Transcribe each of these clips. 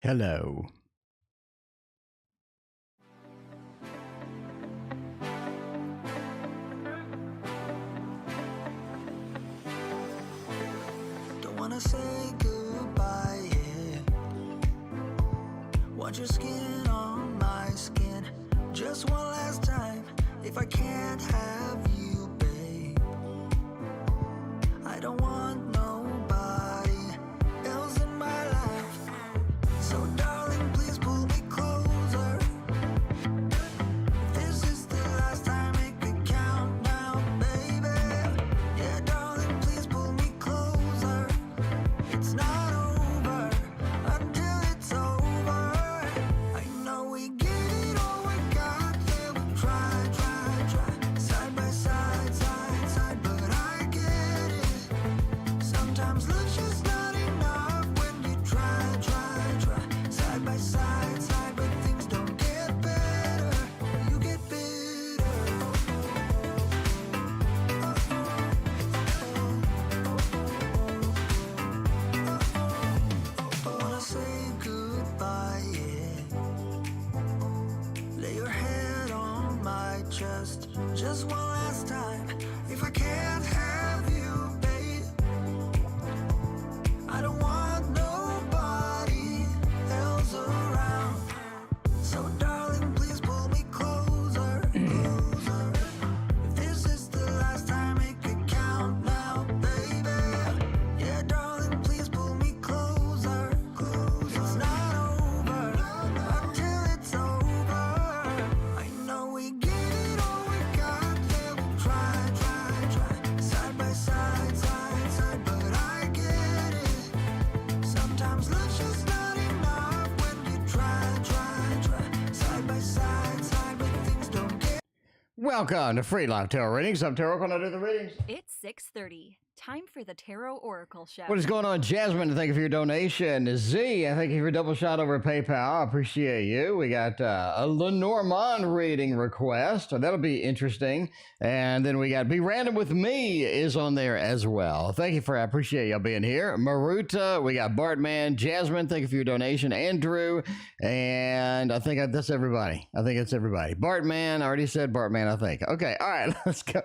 Hello. Don't wanna say goodbye, yeah. Want your skin on my skin. Just one last time. If I can't have you, babe, I don't want nobody else in my life. So darling, please pull me closer. This is the last time, make it count now, baby. Yeah, darling, please pull me closer. It's not over until it's over. I know we get it all, we got there. We try, side by side, but I get it. Sometimes love's just not enough when you try, side by side, but things don't get better. You get bitter. Don't wanna say goodbye, yeah. Lay your head on my chest, just one last time. If I can't have you, babe, I don't want nobody else around. So darling, please pull me closer, closer. If this is the last time, make it count now, baby. Yeah, darling, please pull me closer, closer. It's not over until it's over. I know we get it all, we got there. We try, side by side, but I get it. Sometimes love's just not enough when you try, side by side, but things don't get. Welcome to Free Live Tarot Readings. I'm TarotOracle, and I do the readings. It's 6:30. Time for the Tarot Oracle Show. What is going on, Jasmine? Thank you for your donation. Z, I thank you for your double shot over PayPal. I appreciate you. We got a Lenormand reading request, so that'll be interesting. And then we got Be Random With Me is on there as well. Thank you I appreciate y'all being here. Maruta, we got Bartman, Jasmine, thank you for your donation. Andrew, and I think that's everybody. I think it's everybody. Bartman, I already said Bartman, I think. Okay, all right, let's go.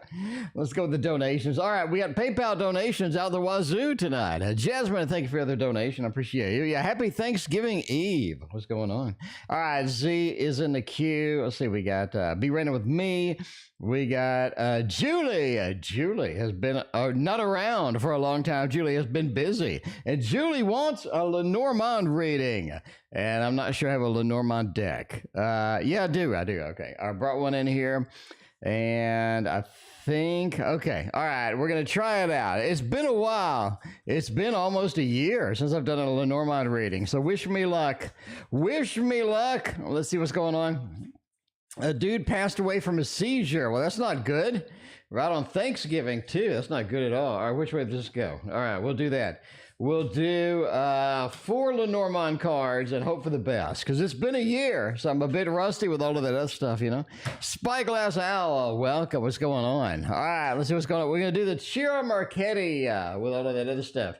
Let's go with the donations. All right, we got PayPal donations out the wazoo tonight. Jasmine, thank you for your other donation. I appreciate you. Yeah, happy Thanksgiving Eve. What's going on? All right, Z is in the queue. Let's see, we got Be Random With Me. We got Julie. Julie has been not around for a long time. Julie has been busy. And Julie wants a Lenormand reading. And I'm not sure I have a Lenormand deck. Yeah, I do. Okay, I brought one in here. And I think, okay, all right, we're going to try it out. It's been a while. It's been almost a year since I've done a Lenormand reading. So wish me luck. Wish me luck. Let's see what's going on. A dude passed away from a seizure. Well, that's not good. Right on Thanksgiving, too. That's not good at all. All right, which way does this go? All right, we'll do that. We'll do 4 Lenormand cards and hope for the best, because it's been a year, so I'm a bit rusty with all of that other stuff, you know. Spyglass Owl, welcome. What's going on? All right, let's see what's going on. We're going to do the Chira Marchetti with all of that other stuff.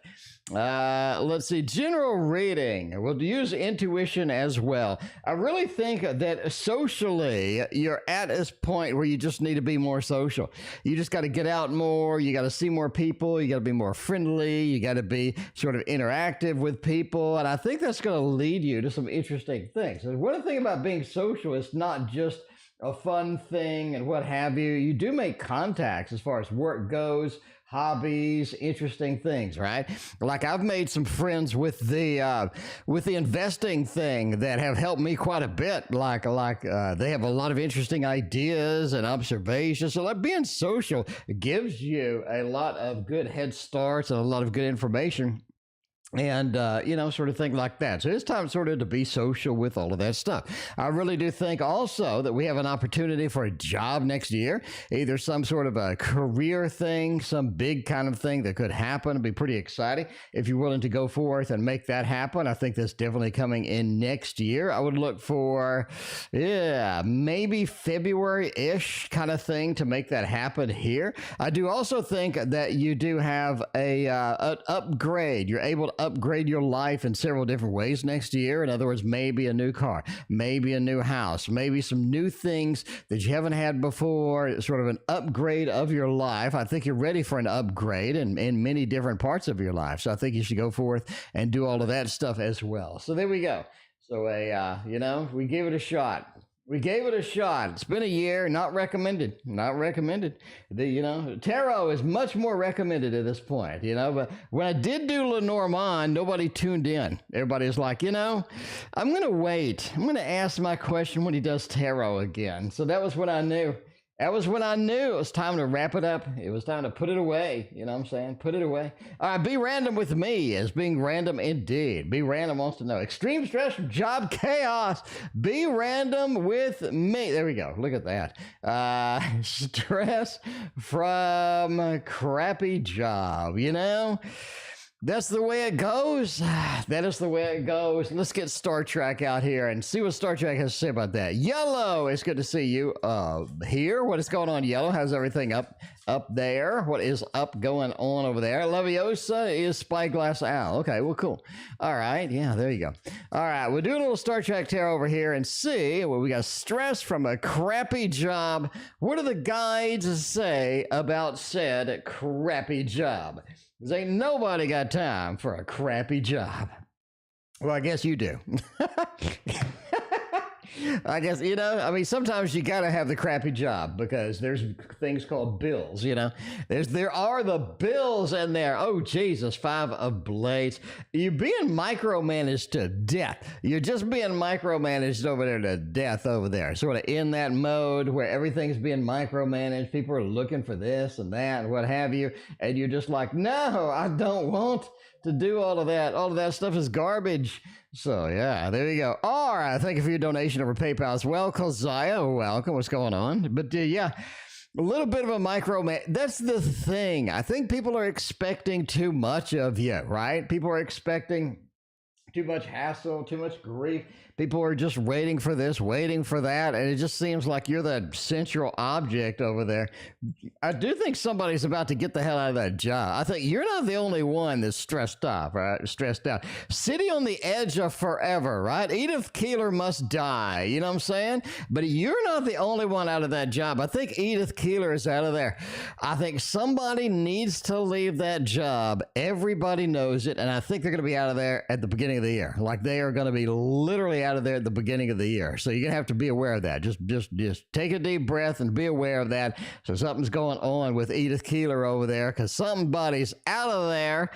Let's see, general reading. We'll use intuition as well. I really think that socially you're at this point where you just need to be more social. You just got to get out more. You got to see more people. You got to be more friendly. You got to be sort of interactive with people. And I think that's going to lead you to some interesting things. And one thing about being social is not just a fun thing and what have you. You do make contacts as far as work goes, hobbies, interesting things, right? Like I've made some friends with the investing thing that have helped me quite a bit. Like they have a lot of interesting ideas and observations. So like being social gives you a lot of good head starts and a lot of good information. And, you know, sort of thing like that. So it's time sort of to be social with all of that stuff. I really do think also that we have an opportunity for a job next year, either some sort of a career thing, some big kind of thing that could happen. It'd be pretty exciting if you're willing to go forth and make that happen. I think that's definitely coming in next year. I would look for, yeah, maybe February-ish kind of thing to make that happen here. I do also think that you do have an upgrade. You're able to upgrade your life in several different ways next year. In other words, maybe a new car, maybe a new house, maybe some new things that you haven't had before, sort of an upgrade of your life. I think you're ready for an upgrade in many different parts of your life. So I think you should go forth and do all of that stuff as well. So there we go. So, we gave it a shot. We gave it a shot. It's been a year. Not recommended. Not recommended. Tarot is much more recommended at this point, But when I did do Lenormand, nobody tuned in. Everybody's like, I'm going to wait. I'm going to ask my question when he does tarot again. So that was when I knew. That was when I knew it was time to wrap it up. It was time to put it away. You know what I'm saying? Put it away. All right, be random with me is being random indeed. Be random wants to know. Extreme stress from job chaos. Be random with me. There we go. Look at that. Stress from crappy job, That's the way it goes. That is the way it goes. Let's get Star Trek out here and see what Star Trek has to say about that. Yellow, it's good to see you here. What is going on, Yellow? How's everything up there? What is going on over there? Leviosa is Spyglass Owl. Okay, well, cool. All right, yeah, there you go. All right, we'll do a little Star Trek tarot over here and see what we got. Stress from a crappy job. What do the guides say about said crappy job? Because ain't nobody got time for a crappy job. Well, I guess you do. I guess, sometimes you got to have the crappy job because there's things called bills, There are the bills in there. Oh, Jesus, 5 of Blades. You're being micromanaged to death. You're just being micromanaged over there to death over there. Sort of in that mode where everything's being micromanaged. People are looking for this and that and what have you. And you're just like, no, I don't want to do all of that. All of that stuff is garbage. So, yeah, there you go. All right, thank you for your donation over PayPal as well. Kozaya, welcome. What's going on? But, a little bit of a microman. That's the thing. I think people are expecting too much of you, right? People are expecting too much hassle, too much grief. People are just waiting for this, waiting for that, and it just seems like you're the central object over there. I do think somebody's about to get the hell out of that job. I think you're not the only one that's stressed out, right? Stressed out. City on the edge of forever, right? Edith Keeler must die, you know what I'm saying? But you're not the only one out of that job. I think Edith Keeler is out of there. I think somebody needs to leave that job. Everybody knows it, and I think they're going to be out of there at the beginning of the year. Like they are going to be literally out of there at the beginning of the year. So you're going to have to be aware of that. Just take a deep breath and be aware of that. So something's going on with Edith Keeler over there because somebody's out of there.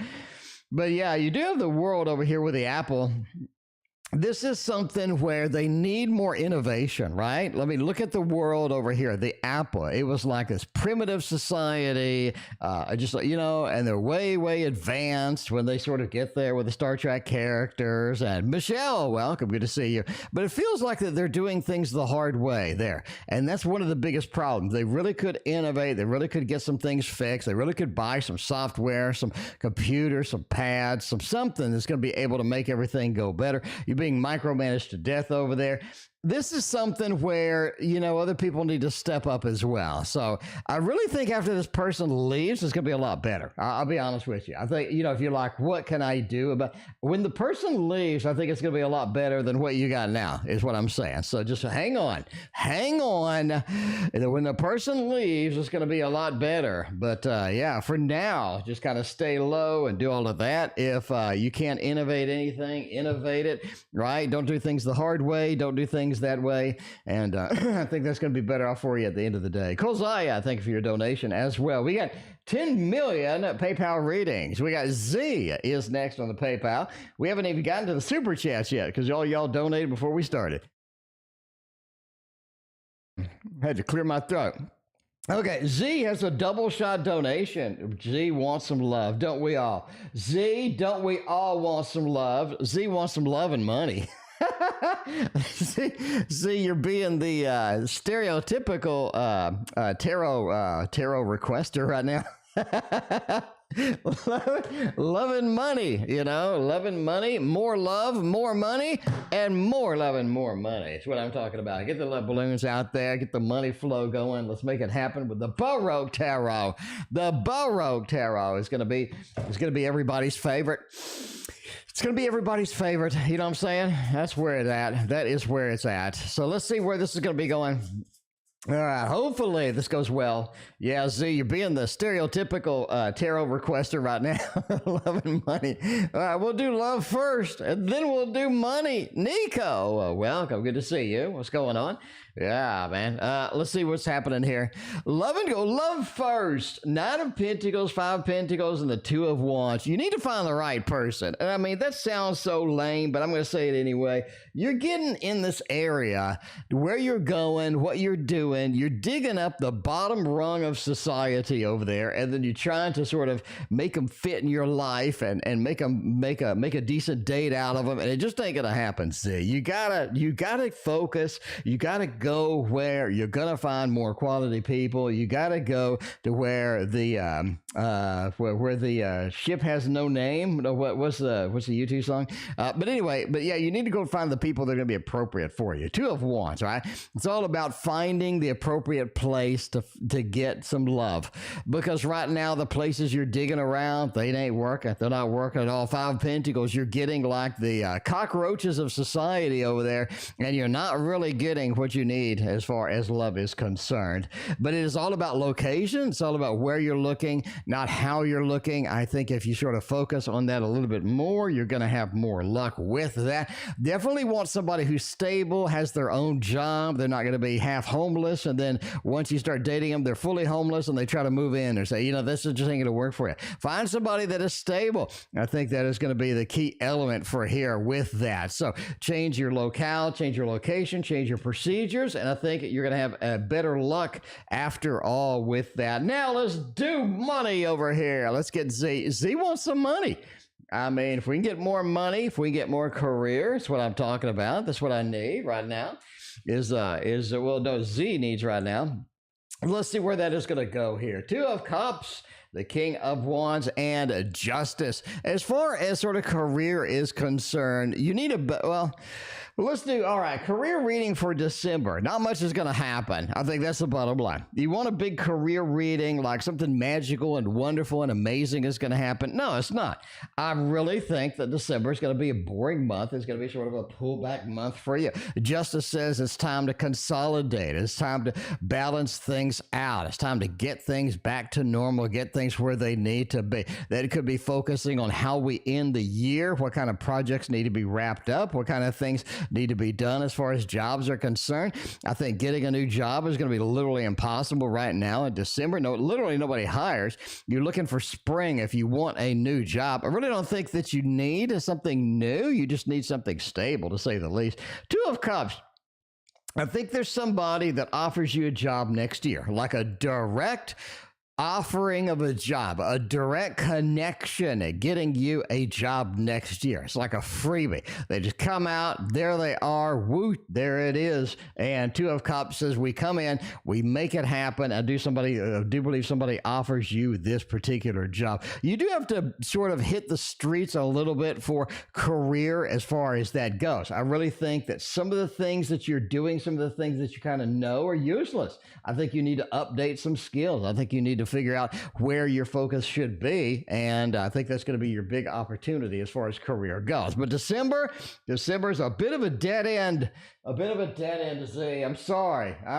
But yeah, you do have the world over here with the apple. This is something where they need more innovation, right? Let me look at the world over here, the apple. It was like this primitive society, and they're way, way advanced when they sort of get there with the Star Trek characters. And Michelle, welcome, good to see you. But it feels like that they're doing things the hard way there. And that's one of the biggest problems. They really could innovate. They really could get some things fixed. They really could buy some software, some computers, some pads, something that's going to be able to make everything go better. You're being micromanaged to death over there. This is something where, other people need to step up as well. So I really think after this person leaves, it's going to be a lot better. I'll be honest with you. I think, if you're like, what can I do about when the person leaves, I think it's going to be a lot better than what you got now is what I'm saying. So just hang on. When the person leaves, it's going to be a lot better. But for now, just kind of stay low and do all of that. If you can't innovate anything, innovate it, right? Don't do things the hard way. Don't do things that way, and I think that's going to be better off for you at the end of the day. Kozaya, thank you for your donation as well. We got 10 million PayPal readings. We got Z is next on the PayPal. We haven't even gotten to the super chats yet because y'all donated before we started. Had to clear my throat. Okay, Z has a double shot donation. Z wants some love, don't we all? Z, don't we all want some love? Z wants some love and money. See, you're being the stereotypical tarot requester right now. Loving money, loving money, more love, more money, and more love and more money. It's what I'm talking about. Get the love balloons out there, get the money flow going. Let's make it happen with the Baroque Tarot. The Baroque Tarot is going to be everybody's favorite. It's going to be everybody's favorite. You know what I'm saying? That's where it's at. That is where it's at. So let's see where this is going to be going. All right, hopefully this goes well. Yeah, Z, you're being the stereotypical tarot requester right now. Love and money. All right, we'll do love first, and then we'll do money. Nico, welcome. Good to see you. What's going on? Yeah, man. Let's see what's happening here. Love and go. Love first. Nine of Pentacles, Five of Pentacles, and the Two of Wands. You need to find the right person. And I mean, that sounds so lame, but I'm going to say it anyway. You're getting in this area where you're going, what you're doing. You're digging up the bottom rung of society over there, and then you're trying to sort of make them fit in your life and make a decent date out of them, and it just ain't gonna happen. See, you gotta focus. You gotta go where you're gonna find more quality people. You gotta go to where the ship has no name. What's the U2 song? But yeah, you need to go find the people that are gonna be appropriate for you. Two of Wands, right? It's all about finding the appropriate place to get some love, because right now the places you're digging around, they ain't working. They're not working at all. Five of Pentacles, you're getting like the cockroaches of society over there, and you're not really getting what you need as far as love is concerned. But it is all about location. It's all about where you're looking, not how you're looking. I think if you sort of focus on that a little bit more, you're going to have more luck with that. Definitely want somebody who's stable, has their own job. They're not going to be half homeless, and then once you start dating them, they're fully homeless and they try to move in or say, this is just ain't going to work for you. Find somebody that is stable. I think that is going to be the key element for here with that. So change your locale, change your location, change your procedures, and I think you're going to have a better luck after all with that. Now let's do money over here. Let's get Z. Z wants some money. I mean, if we can get more money, if we can get more career, that's what I'm talking about. That's what I need right now. Z needs right now. Let's see where that is going to go here. Two of Cups, the King of Wands, and Justice. As far as sort of career is concerned, you need let's do, all right, career reading for December. Not much is going to happen. I think that's the bottom line. You want a big career reading, like something magical and wonderful and amazing is going to happen? No, it's not. I really think that December is going to be a boring month. It's going to be sort of a pullback month for you. Justice says it's time to consolidate. It's time to balance things out. It's time to get things back to normal, get things where they need to be. That could be focusing on how we end the year, what kind of projects need to be wrapped up, what kind of things need to be done as far as jobs are concerned. I think getting a new job is going to be literally impossible right now in December. No, literally nobody hires. You're looking for spring if you want a new job. I really don't think that you need something new. You just need something stable, to say the least. Two of Cups. I think there's somebody that offers you a job next year, like a direct offering of a job, a direct connection at getting you a job next year. It's like a freebie. They just come out, there they are, woo, there it is. And Two of Cups says, we come in, we make it happen. I do believe somebody offers you this particular job. You do have to sort of hit the streets a little bit for career as far as that goes. I really think that some of the things that you're doing, some of the things that you kind of know are useless. I think you need to update some skills. I think you need to figure out where your focus should be, and I think that's going to be your big opportunity as far as career goes. But December is a bit of a dead end. Z. I'm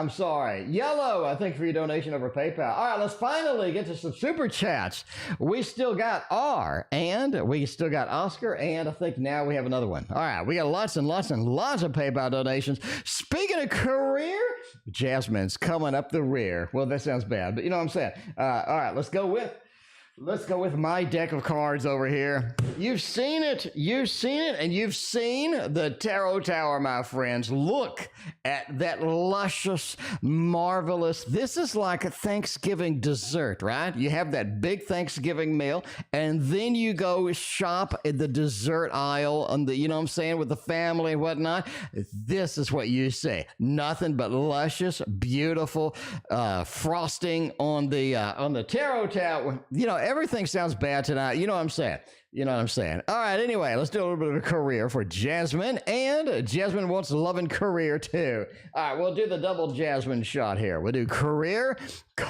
sorry. Yellow, I think, for your donation over PayPal. All right, let's finally get to some super chats. We still got R, and we still got Oscar, and I think now we have another one. All right, we got lots and lots and lots of PayPal donations. Speaking of career, Jasmine's coming up the rear. Well, that sounds bad, but you know what I'm saying. All right, let's go with my deck of cards over here. You've seen it, and you've seen the Tarot Tower, my friends. Look at that luscious, marvelous, this is like a Thanksgiving dessert, right? You have that big Thanksgiving meal, and then you go shop in the dessert aisle on the, you know what I'm saying, with the family and whatnot. This is what you see. Nothing but luscious, beautiful frosting on the Tarot Tower. You know, everything sounds bad tonight. You know what I'm saying? All right, anyway, let's do a little bit of a career for Jasmine, and Jasmine wants love and career too. All right, we'll do the double Jasmine shot here. We'll do career,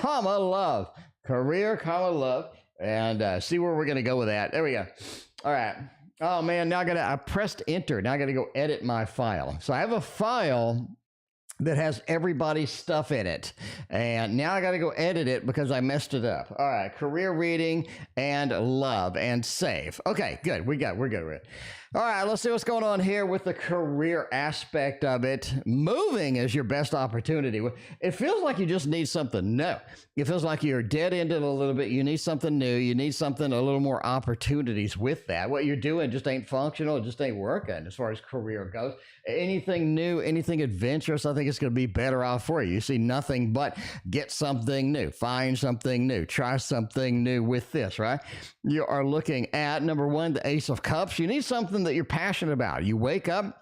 love. Career, love, and see where we're going to go with that. There we go. All right. Oh man, now I pressed enter. Now I gotta go edit my file. So I have a file that has everybody's stuff in it. And now I got to go edit it because I messed it up. All right, career reading and love and save. Okay, good. We're good with it. All right, let's see what's going on here with the career aspect of it. Moving is your best opportunity. It feels like you just need something new. It feels like you're dead-ended a little bit. You need something new. You need something, a little more opportunities with that. What you're doing just ain't functional. It just ain't working as far as career goes. Anything new, anything adventurous, I think it's going to be better off for you. You see nothing but get something new, find something new, try something new with this, right? You are looking at, number one, the Ace of Cups. You need something that you're passionate about. You wake up,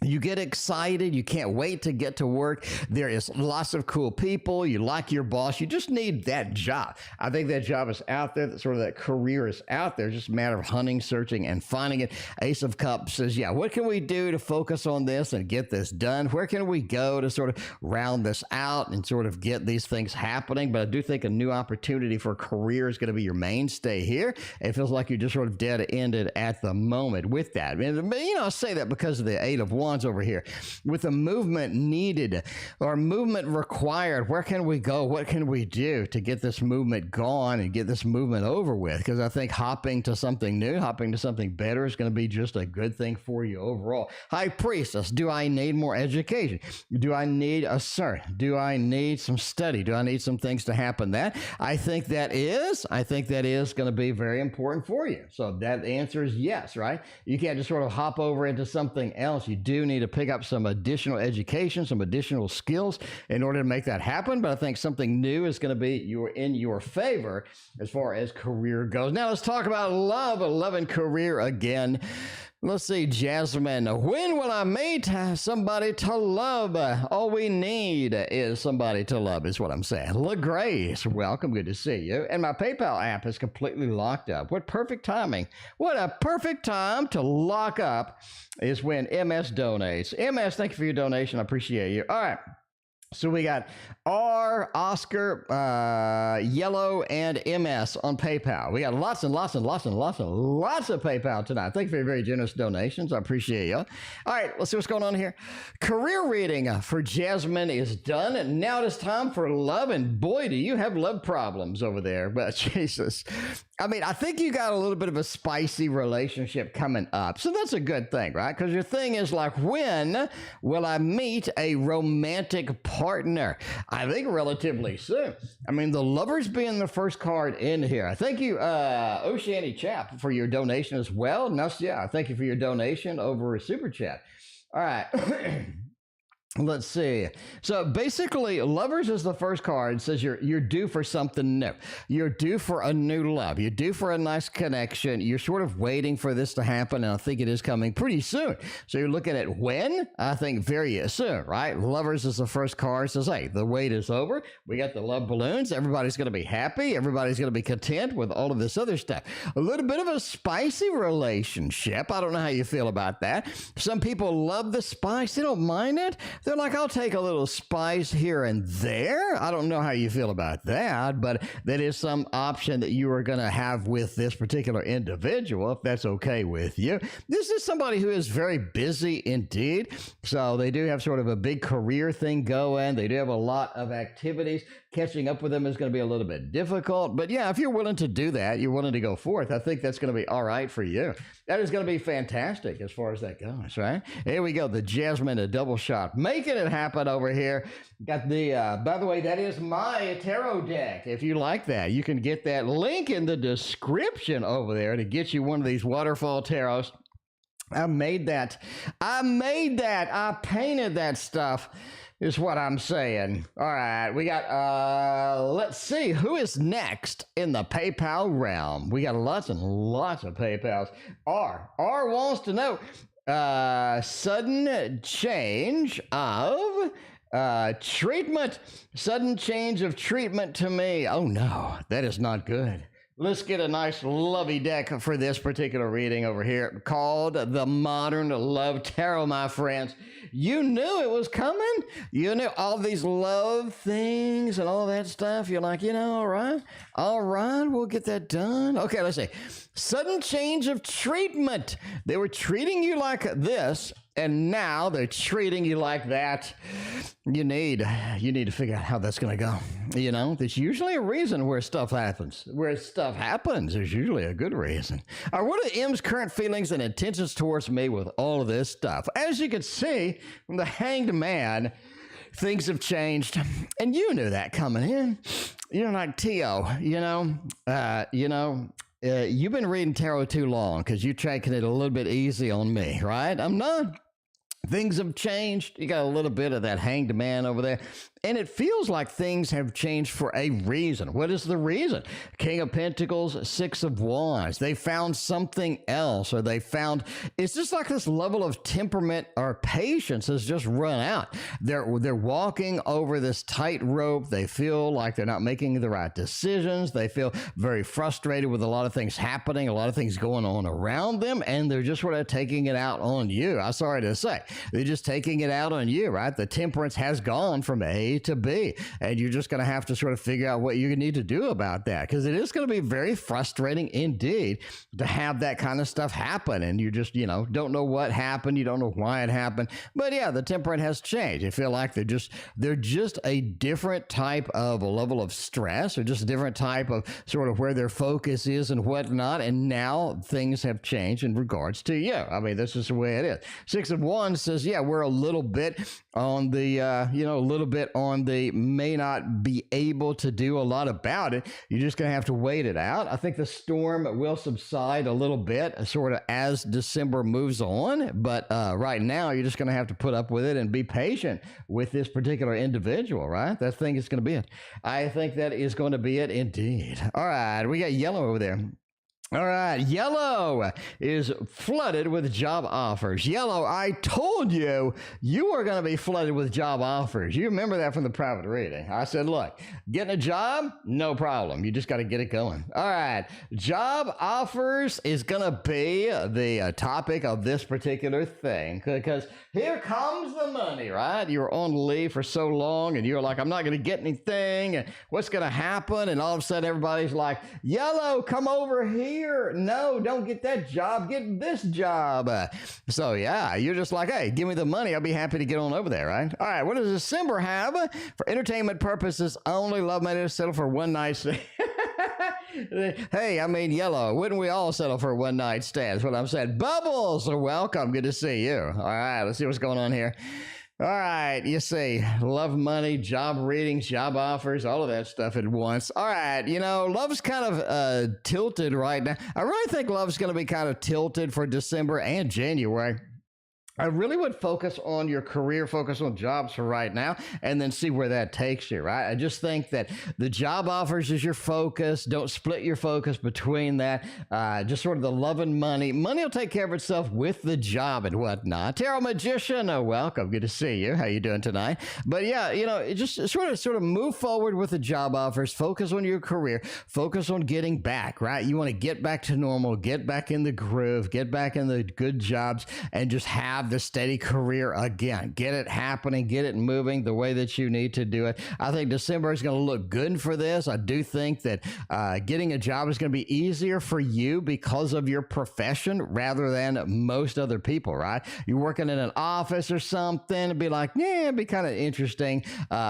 you get excited. You can't wait to get to work. There is lots of cool people. You like your boss. You just need that job. I think that job is out there. That sort of that career is out there. It's just a matter of hunting, searching, and finding it. Ace of Cups says, yeah, what can we do to focus on this and get this done? Where can we go to sort of round this out and sort of get these things happening? But I do think a new opportunity for a career is going to be your mainstay here. It feels like you're just sort of dead-ended at the moment with that. And, you know, I say that because of the Eight of Wands over here. With a movement needed or movement required, where can we go? What can we do to get this movement gone and get this movement over with? Because I think hopping to something new, hopping to something better is going to be just a good thing for you overall. High Priestess, do I need more education? Do I need a cert? Do I need some study? Do I need some things to happen? I think that is going to be very important for you. So that answer is yes, right? You can't just sort of hop over into something else. You do need to pick up some additional education, some additional skills in order to make that happen. But I think something new is going to be in your favor as far as career goes. Now let's talk about love and career again. Let's see, Jasmine. When will I meet somebody to love? All we need is somebody to love is what I'm saying. LaGrace, welcome. Good to see you. And my PayPal app is completely locked up. What perfect timing. What a perfect time to lock up is when MS donates. MS, thank you for your donation. I appreciate you. All right. So we got R, Oscar, Yellow, and MS on PayPal. We got lots of PayPal tonight. Thank you for your very generous donations. I appreciate you. All right, let's see what's going on here. Career reading for Jasmine is done, and now it is time for love. And boy, do you have love problems over there. But Jesus, I mean, I think you got a little bit of a spicy relationship coming up. So that's a good thing, right? Because your thing is like, when will I meet a romantic partner? I think relatively soon. I mean, the Lovers being the first card in here. Thank you, Oceani Chap, for your donation as well. Nastya, thank you for your donation over Super Chat. All right. Let's see. So basically, Lovers is the first card. It says you're due for something new. You're due for a new love. You're due for a nice connection. You're sort of waiting for this to happen, and I think it is coming pretty soon. So you're looking at when? I think very soon, right? Lovers is the first card. It says, hey, the wait is over. We got the love balloons. Everybody's going to be happy. Everybody's going to be content with all of this other stuff. A little bit of a spicy relationship. I don't know how you feel about that. Some people love the spice. They don't mind it. They're like, I'll take a little spice here and there. I don't know how you feel about that, but that is some option that you are going to have with this particular individual, if that's okay with you. This is somebody who is very busy indeed. So they do have sort of a big career thing going. They do have a lot of activities. Catching up with them is going to be a little bit difficult. But yeah, if you're willing to do that, you're willing to go forth, I think that's going to be all right for you. That is going to be fantastic as far as that goes, right? Here we go. The Jasmine, a double shot. Making it happen over here. Got the, by the way, that is my tarot deck. If you like that, you can get that link in the description over there to get you one of these waterfall tarots. I made that. I painted that stuff. Is what I'm saying. All right, we got, let's see, who is next in the PayPal realm? We got lots and lots of PayPals. R wants to know, sudden change of treatment. Sudden change of treatment to me. Oh no, that is not good. Let's get a nice lovey deck for this particular reading over here called the Modern Love Tarot, my friends. You knew it was coming. You knew all these love things and all that stuff. You're like, all right, we'll get that done. Okay, let's see. Sudden change of treatment. They were treating you like this, and now they're treating you like that. You need to figure out how that's going to go. There's usually a reason where stuff happens. Where stuff happens, there's usually a good reason. All right, what are M's current feelings and intentions towards me with all of this stuff? As you can see from the Hanged Man, things have changed, and you knew that coming in. You're like, Tio, you've been reading tarot too long because you're taking it a little bit easy on me, right? I'm not. Things have changed. You got a little bit of that Hanged Man over there. And it feels like things have changed for a reason. What is the reason? King of Pentacles, Six of Wands. They found something else, or it's just like this level of temperament or patience has just run out. They're walking over this tightrope. They feel like they're not making the right decisions. They feel very frustrated with a lot of things happening, a lot of things going on around them, and they're just sort of taking it out on you. I'm sorry to say. They're just taking it out on you, right? The temperance has gone from A to B, and you're just going to have to sort of figure out what you need to do about that, because it is going to be very frustrating indeed to have that kind of stuff happen, and you just don't know what happened, you don't know why it happened. But yeah, the temperament has changed. You feel like they're just a different type of a level of stress, or just a different type of sort of where their focus is and whatnot, and now things have changed in regards to you. I mean, this is the way it is. Six of Wands says, yeah, we're a little bit on the may not be able to do a lot about it. You're just going to have to wait it out. I think the storm will subside a little bit sort of as December moves on. But right now, you're just going to have to put up with it and be patient with this particular individual, right? That thing is going to be it. I think that is going to be it indeed. All right, we got Yellow over there. All right, Yellow is flooded with job offers. Yellow, I told you were going to be flooded with job offers. You remember that from the private reading. I said, look, getting a job, no problem. You just got to get it going. All right, job offers is going to be the topic of this particular thing, because here comes the money, right? You were on leave for so long, and you're like, I'm not going to get anything, and what's going to happen? And all of a sudden, everybody's like, Yellow, come over here. No, don't get that job. Get this job. So, yeah, you're just like, hey, give me the money. I'll be happy to get on over there, right? All right, what does December have? For entertainment purposes only, love may settle for one night stand. Hey, I mean, Yellow, wouldn't we all settle for a one night stand? That's what I'm saying. Bubbles, welcome. Good to see you. All right, let's see what's going on here. All right, you see, love, money, job readings, job offers, all of that stuff at once. All right, love's kind of tilted right now. I really think love's going to be kind of tilted for December and January. I really would focus on your career, focus on jobs for right now, and then see where that takes you, right? I just think that the job offers is your focus. Don't split your focus between that. Just sort of the love and money. Money will take care of itself with the job and whatnot. Tarot Magician, welcome. Good to see you. How you doing tonight? But yeah, just sort of move forward with the job offers. Focus on your career. Focus on getting back, right? You want to get back to normal, get back in the groove, get back in the good jobs, and just have the steady career again. Get it happening, get it moving the way that you need to do it. I think December is going to look good for this. I do think that getting a job is going to be easier for you because of your profession rather than most other people, right? You're working in an office or something, it'd be like, yeah, it'd be kind of interesting.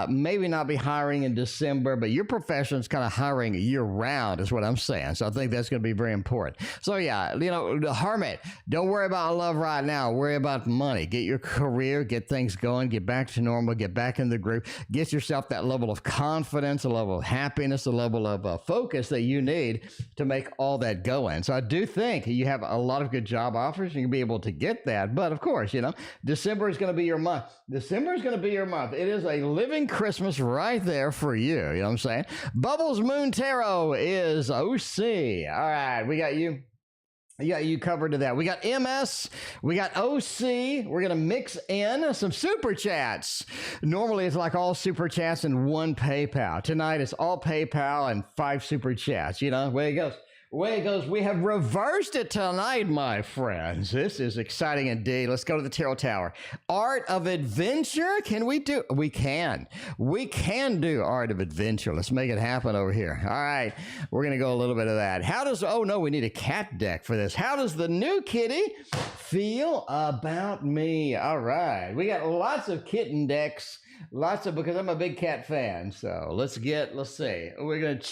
Maybe not be hiring in December, but your profession is kind of hiring year round is what I'm saying. So I think that's going to be very important. So yeah, the Hermit, don't worry about love right now. Worry about money. Get your career, get things going, get back to normal, get back in the group, get yourself that level of confidence, a level of happiness, a level of focus that you need to make all that going. So I do think you have a lot of good job offers and you'll be able to get that. But of course, December is going to be your month. December is going to be your month. It is a living Christmas right there for you. You know what I'm saying? Bubbles Moon Tarot is OC. All right, we got you. Yeah, you covered to that. We got MS, we got OC. We're going to mix in some super chats. Normally, it's like all super chats and one PayPal. Tonight, it's all PayPal and 5 super chats. You know, way it goes. Way it goes. We have reversed it tonight, my friends. This is exciting indeed. Let's go to the Tarot Tower. Art of Adventure. Can we do? We can. We can do Art of Adventure. Let's make it happen over here. All right. We're going to go a little bit of that. How does, oh no, we need a cat deck for this. How does the new kitty feel about me? All right. We got lots of kitten decks. Lots of, because I'm a big cat fan. So let's see. We're going to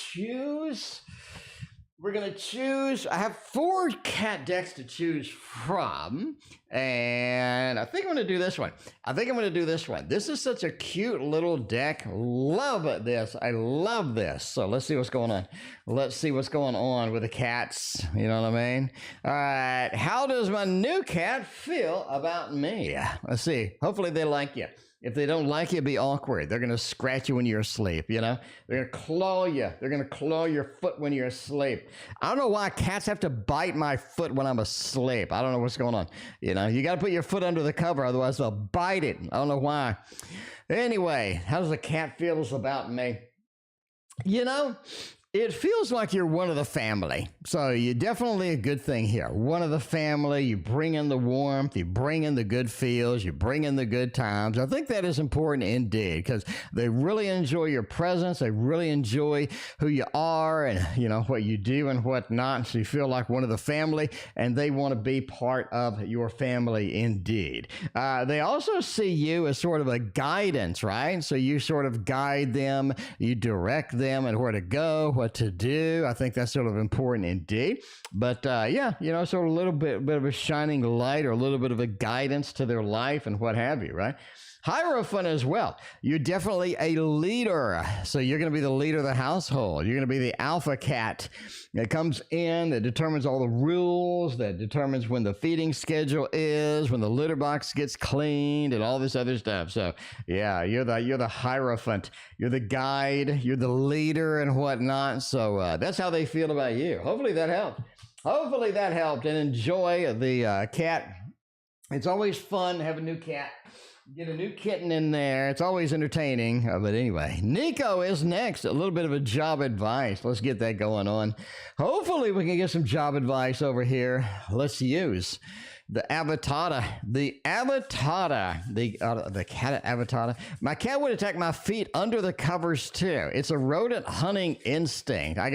choose. I have 4 cat decks to choose from, and I think I'm going to do this one. This is such a cute little deck. Love this. I love this. So let's see what's going on. Let's see what's going on with the cats. You know what I mean? All right. How does my new cat feel about me? Let's see. Hopefully they like you. If they don't like you, it'd be awkward. They're going to scratch you when you're asleep, you know? They're going to claw you. They're going to claw your foot when you're asleep. I don't know why cats have to bite my foot when I'm asleep. I don't know what's going on. You know, you got to put your foot under the cover, otherwise they'll bite it. I don't know why. Anyway, how does a cat feel about me? You know, it feels like you're one of the family. So you're definitely a good thing here. One of the family, you bring in the warmth, you bring in the good feels, you bring in the good times. I think that is important indeed, because they really enjoy your presence. They really enjoy who you are and, you know, what you do and what not. So you feel like one of the family, and they want to be part of your family indeed. They also see you as sort of a guidance, right? So you sort of guide them, you direct them and where to go, what to do. I think that's sort of important indeed. But yeah, you know, sort of a little bit of a shining light or a little bit of a guidance to their life and what have you, right? Hierophant as well. You're definitely a leader. So you're going to be the leader of the household. You're going to be the alpha cat that comes in, that determines all the rules, that determines when the feeding schedule is, when the litter box gets cleaned and all this other stuff. So yeah, you're the Hierophant. You're the guide. You're the leader and whatnot. So that's how they feel about you. Hopefully that helped. Hopefully that helped, and enjoy the cat. It's always fun to have a new cat. Get a new kitten in there. It's always entertaining. But anyway, Nico is next. A little bit of a job advice. Let's get that going on. Hopefully we can get some job advice over here. Let's use the Avatada. The cat Avatada. My cat would attack my feet under the covers too. It's a rodent hunting instinct. I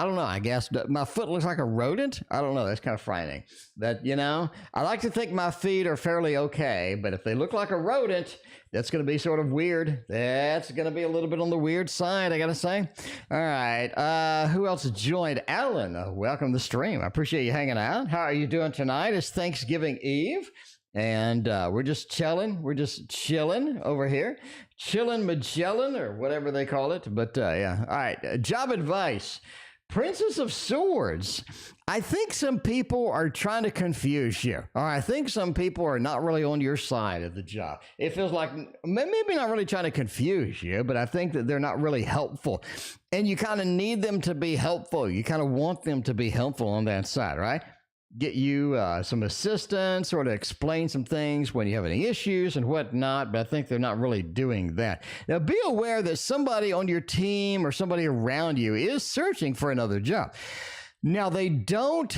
don't know. I guess my foot looks like a rodent. I don't know. That's kind of frightening. That, you know, I like to think my feet are fairly okay, but if they look like a rodent, that's going to be sort of weird. That's going to be a little bit on the weird side, I got to say. All right. Who else joined? Alan, welcome to the stream. I appreciate you hanging out. How are you doing tonight? It's Thanksgiving Eve, and we're just chilling. We're just chilling over here. Chilling Magellan, or whatever they call it. But yeah. All right. Job advice. Princess of Swords. I think some people are trying to confuse you. Or I think some people are not really on your side of the job. It feels like maybe not really trying to confuse you, but I think that they're not really helpful. And you kind of need them to be helpful. You kind of want them to be helpful on that side, right? Get you some assistance or to explain some things when you have any issues and whatnot, but I think they're not really doing that. Now, be aware that somebody on your team or somebody around you is searching for another job. Now, they don't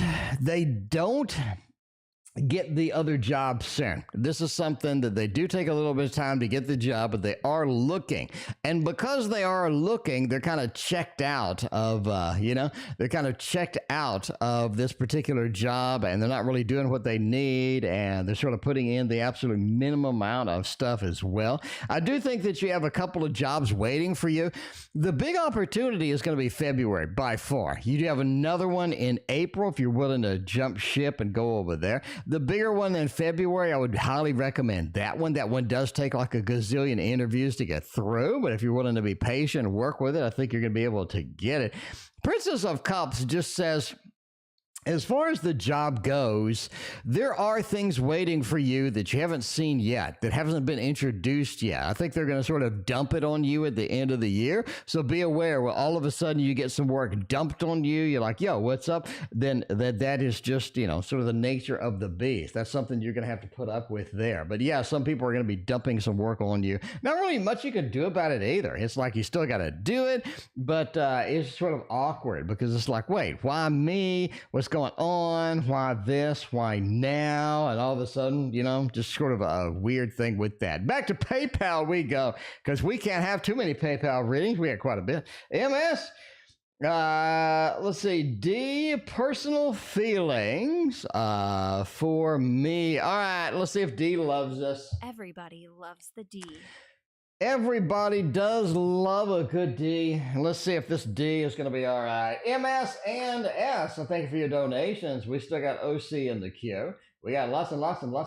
get the other job soon. This is something that they do take a little bit of time to get the job, but they are looking. And because they are looking, they're kind of checked out of, they're kind of checked out of this particular job, and they're not really doing what they need, and they're sort of putting in the absolute minimum amount of stuff as well. I do think that you have a couple of jobs waiting for you. The big opportunity is going to be February by far. You do have another one in April if you're willing to jump ship and go over there. The bigger one in February, I would highly recommend that one. That one does take like a gazillion interviews to get through, but if you're willing to be patient and work with it, I think you're going to be able to get it. Princess of Cups just says, As far as the job goes, there are things waiting for you that you haven't seen yet, that haven't been introduced yet. I think they're going to sort of dump it on you at the end of the year. So be aware, when all of a sudden you get some work dumped on you, you're like, yo, what's up? Then that is just, sort of the nature of the beast. That's something you're going to have to put up with there. But yeah, some people are going to be dumping some work on you. Not really much you can do about it either. It's like you still got to do it, but it's sort of awkward because it's like, wait, why me? What's going on? Why this? Why now? And all of a sudden, just sort of a weird thing with that. Back to PayPal we go, because we can't have too many PayPal readings. We had quite a bit. MS, let's see. D, personal feelings for me. All right, let's see if D loves us. Everybody loves the D. Everybody does love a good D. Let's see if this D is going to be all right. MS and S, thank you for your donations. We still got OC in the queue. We got lots of PayPal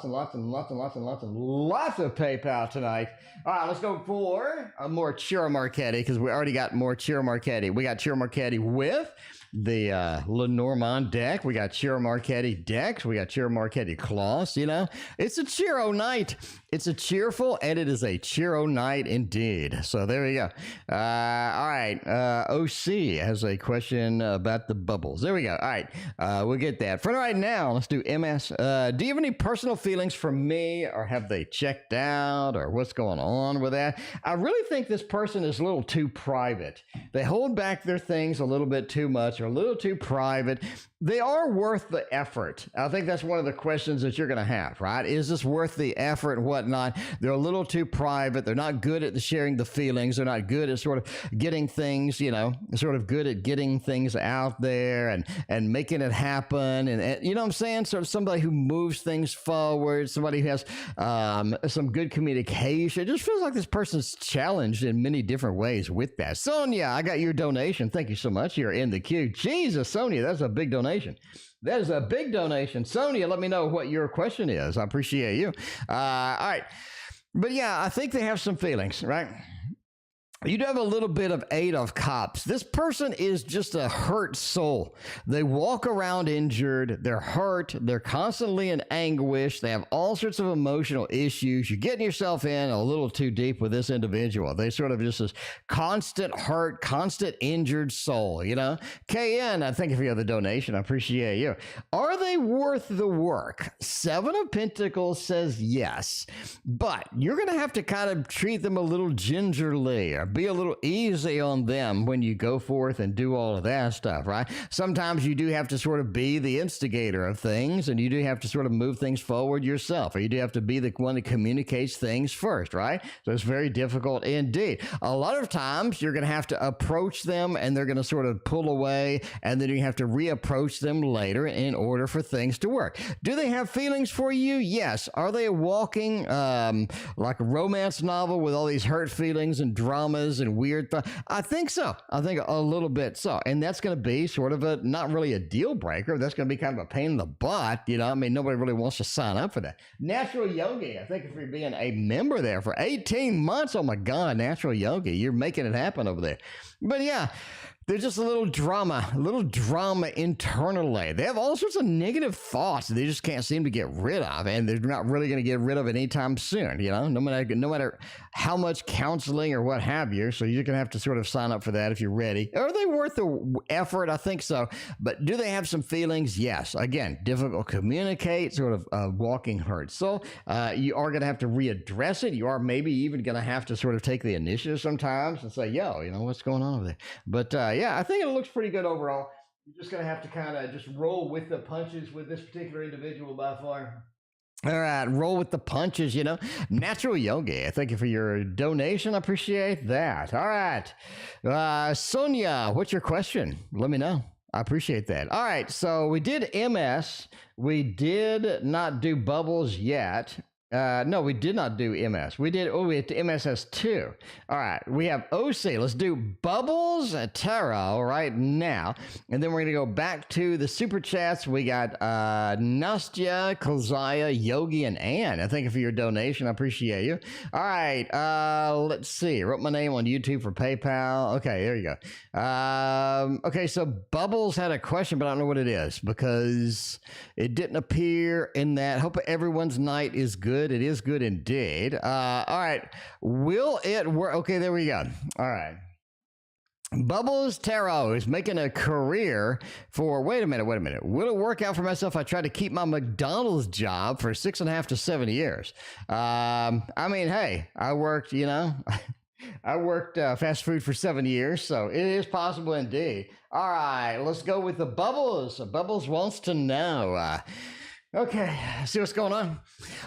tonight. All right, let's go for a more Chiro Marchetti, because we already got more Chiro Marchetti. We got Chiro Marchetti with the Lenormand deck. We got Chiro Marchetti decks. We got Chiro Marchetti Claws. It's a Chiro night. It's a cheerful, and it is a Chiro night indeed. So there we go. All right. OC has a question about the bubbles. There we go. All right. We'll get that. For right now, let's do MS. Do you have any personal feelings for me, or have they checked out, or what's going on with that? I really think this person is a little too private. They hold back their things a little bit too much, or a little too private. They are worth the effort. I think that's one of the questions that you're going to have, right? Is this worth the effort and whatnot? They're a little too private. They're not good at sharing the feelings. They're not good at sort of getting things, sort of good at getting things out there and making it happen. And you know what I'm saying? Sort of somebody who moves things forward, somebody who has some good communication. It just feels like this person's challenged in many different ways with that. Sonya, I got your donation. Thank you so much. You're in the queue. Jesus, Sonya, that's a big donation. That is a big donation. Sonya, let me know what your question is. I appreciate you. All right. But yeah, I think they have some feelings, right? You do have a little bit of 8 of Cups. This person is just a hurt soul. They walk around injured. They're hurt. They're constantly in anguish. They have all sorts of emotional issues. You're getting yourself in a little too deep with this individual. They sort of just this constant hurt, constant injured soul, KN, I thank you for the donation. I appreciate you. Are they worth the work? 7 of Pentacles says yes, but you're going to have to kind of treat them a little gingerly, or be a little easy on them when you go forth and do all of that stuff, right? Sometimes you do have to sort of be the instigator of things, and you do have to sort of move things forward yourself, or you do have to be the one that communicates things first, right? So it's very difficult indeed. A lot of times you're going to have to approach them, and they're going to sort of pull away, and then you have to reapproach them later in order for things to work. Do they have feelings for you? Yes. Are they walking like a romance novel with all these hurt feelings and drama and weird thoughts? I think so. I think a little bit so. And that's going to be sort of not really a deal breaker. That's going to be kind of a pain in the butt. Nobody really wants to sign up for that. Natural Yogi, I thank you for being a member there for 18 months. Oh my God, Natural Yogi, you're making it happen over there. But yeah, there's just a little drama internally. They have all sorts of negative thoughts they just can't seem to get rid of, and they're not really going to get rid of it anytime soon, no matter how much counseling or what have you. So you're going to have to sort of sign up for that if you're ready. Are they worth the effort? I think so. But do they have some feelings? Yes. Again, difficult to communicate, sort of walking hurt. So you are going to have to readdress it. You are maybe even going to have to sort of take the initiative sometimes and say, yo, what's going on over there? But yeah, I think it looks pretty good overall. You're just going to have to kind of just roll with the punches with this particular individual by far. All right, roll with the punches, Natural Yogi, thank you for your donation. I appreciate that. All right. Sonya, what's your question? Let me know. I appreciate that. All right, so we did MS. We did not do bubbles yet. No, we did not do MS. We did, we had MSS2. All right, we have OC. Let's do Bubbles Tarot right now. And then we're going to go back to the Super Chats. We got Nastya, Kozaya, Yogi, and Ann. Thank you for your donation. I appreciate you. All right, let's see. I wrote my name on YouTube for PayPal. Okay, there you go. Okay, so Bubbles had a question, but I don't know what it is because it didn't appear in that. Hope everyone's night is good. It is good indeed. All right. Will it work? Okay, there we go. All right. Bubbles Tarot is making a career for, wait a minute. Will it work out for myself? I tried to keep my McDonald's job for 6.5 to 7 years. I mean, hey, I worked, I worked fast food for 7 years, so it is possible indeed. All right, let's go with the Bubbles. Bubbles wants to know. Okay, see what's going on.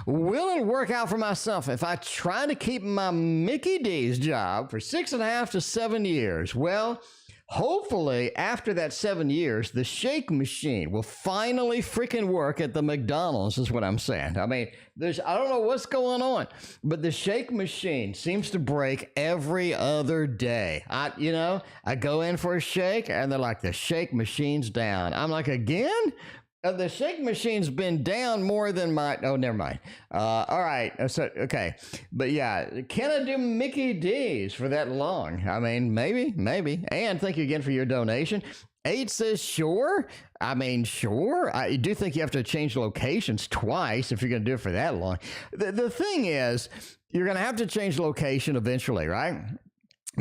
Will it work out for myself if I try to keep my Mickey D's job for 6.5 to 7 years? Well, hopefully after that 7 years, the shake machine will finally freaking work at the McDonald's is what I'm saying. I mean, I don't know what's going on, but the shake machine seems to break every other day. I go in for a shake and they're like, the shake machine's down. I'm like, again? The shake machine's been down more than my... Oh, never mind. All right. So, okay. But yeah, can I do Mickey D's for that long? I mean, maybe. And thank you again for your donation. 8 says, sure. I mean, sure. I do think you have to change locations twice if you're going to do it for that long. The thing is, you're going to have to change location eventually, right?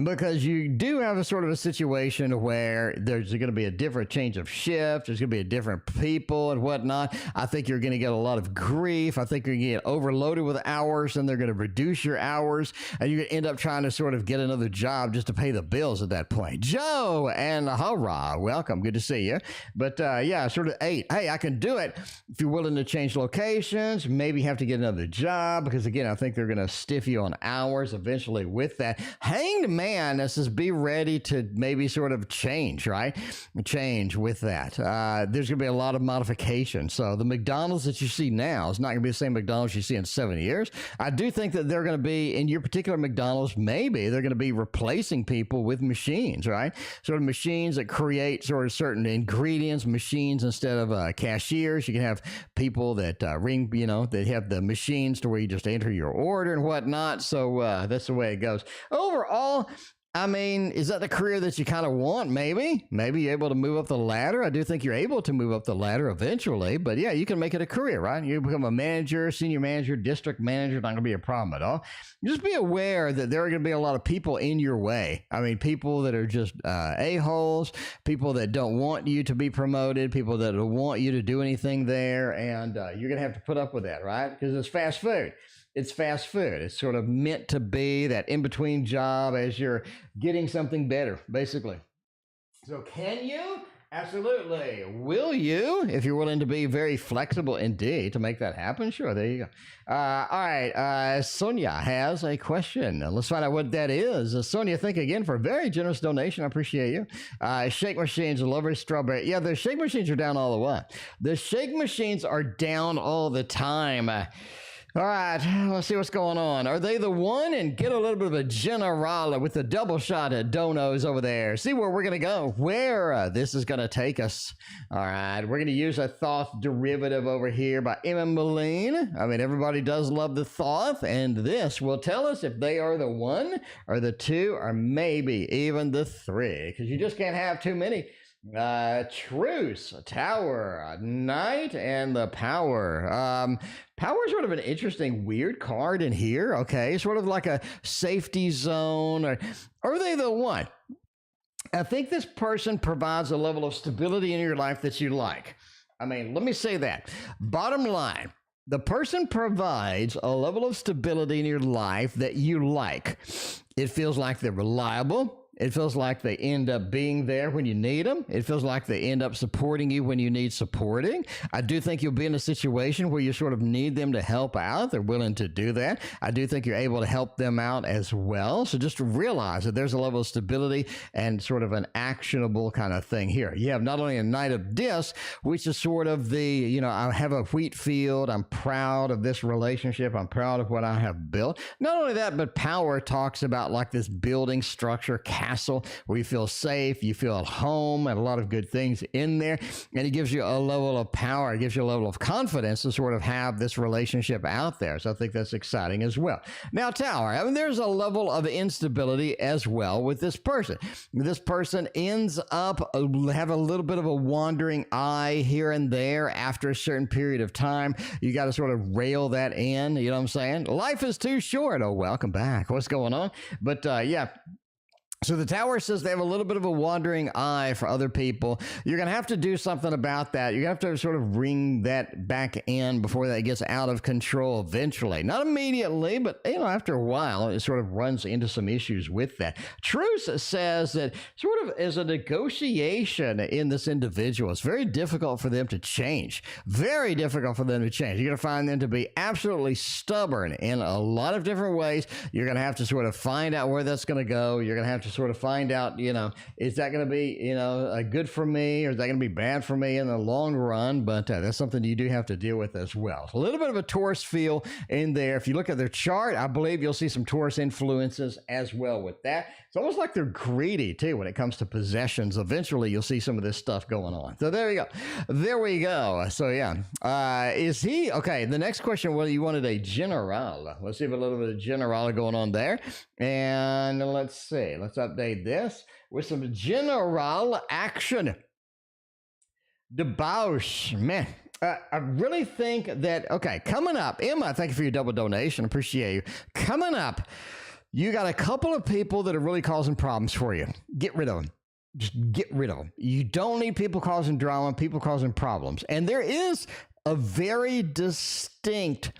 Because you do have a sort of a situation where there's going to be a different change of shift. There's going to be a different people and whatnot. I think you're going to get a lot of grief. I think you're going to get overloaded with hours and they're going to reduce your hours and you're going to end up trying to sort of get another job just to pay the bills at that point. Joe and hurrah, welcome. Good to see you. But yeah, sort of 8. Hey, I can do it if you're willing to change locations, maybe have to get another job because again, I think they're going to stiff you on hours eventually with that. Hanged Man, this is be ready to maybe sort of change, right? Change with that. There's going to be a lot of modifications. So the McDonald's that you see now is not going to be the same McDonald's you see in 7 years. I do think that they're going to be, in your particular McDonald's, maybe they're going to be replacing people with machines, right? Sort of machines that create sort of certain ingredients, machines instead of cashiers. You can have people that ring, they have the machines to where you just enter your order and whatnot. So that's the way it goes. Overall, I mean, is that the career that you kind of want? Maybe you're able to move up the ladder. I do think you're able to move up the ladder eventually, but yeah, you can make it a career, right? You become a manager, senior manager, district manager, not going to be a problem at all. Just be aware that there are going to be a lot of people in your way. I mean, people that are just a-holes, people that don't want you to be promoted, people that don't want you to do anything there, and you're going to have to put up with that, right? Because it's fast food. It's fast food. It's sort of meant to be that in-between job as you're getting something better, basically. So can you? Absolutely. Will you? If you're willing to be very flexible indeed to make that happen, sure, there you go. All right, Sonya has a question. Let's find out what that is. Sonya, thank you again for a very generous donation. I appreciate you. Shake machines, lovely strawberry. Yeah, the shake machines are down all the way. The shake machines are down all the time. All right, let's see what's going on. Are they the one? And get a little bit of a generale with the double shot at donos over there. See where we're going to go, where this is going to take us. All right, we're going to use a Thoth derivative over here by Emma Moline. I mean, everybody does love the Thoth, and this will tell us if they are the 1 or the 2 or maybe even the 3, because you just can't have too many. Truce, a Tower, a Knight, and the Power. Power is sort of an interesting, weird card in here. Okay, sort of like a safety zone. Or are they the 1? I think this person provides a level of stability in your life that you like. I mean, let me say that. Bottom line, the person provides a level of stability in your life that you like. It feels like they're reliable. It feels like they end up being there when you need them. It feels like they end up supporting you when you need supporting. I do think you'll be in a situation where you sort of need them to help out. They're willing to do that. I do think you're able to help them out as well. So just realize that there's a level of stability and sort of an actionable kind of thing here. You have not only a Knight of Discs, which is sort of the, I have a wheat field. I'm proud of this relationship. I'm proud of what I have built. Not only that, but Power talks about like this building structure, castle, where you feel safe, you feel at home, and a lot of good things in there. And it gives you a level of power. It gives you a level of confidence to sort of have this relationship out there. So I think that's exciting as well. Now, Tower, I mean, there's a level of instability as well with this person. This person ends up have a little bit of a wandering eye here and there after a certain period of time. You got to sort of rail that in. You know what I'm saying? Life is too short. Oh, welcome back. What's going on? But yeah. So the Tower says they have a little bit of a wandering eye for other people. You're going to have to do something about that. You're going to have to sort of bring that back in before that gets out of control eventually. Not immediately, but after a while, it sort of runs into some issues with that. Truce says that sort of as a negotiation in this individual, it's very difficult for them to change. Very difficult for them to change. You're going to find them to be absolutely stubborn in a lot of different ways. You're going to have to sort of find out where that's going to go. You're going to have to sort of find out, is that going to be, good for me, or is that going to be bad for me in the long run? But that's something you do have to deal with as well. So a little bit of a Taurus feel in there. If you look at their chart, I believe you'll see some Taurus influences as well with that. It's almost like they're greedy too when it comes to possessions. Eventually, you'll see some of this stuff going on. So there you go. There we go. So yeah, is he okay? The next question, well, you wanted a general. Let's see if a little bit of general going on there. And let's see. Let's update this with some general action. Debauch, man. I really think that, okay, coming up, Emma, thank you for your double donation. Appreciate you. Coming up, you got a couple of people that are really causing problems for you. Get rid of them. Just get rid of them. You don't need people causing drama, people causing problems. And there is a very distinct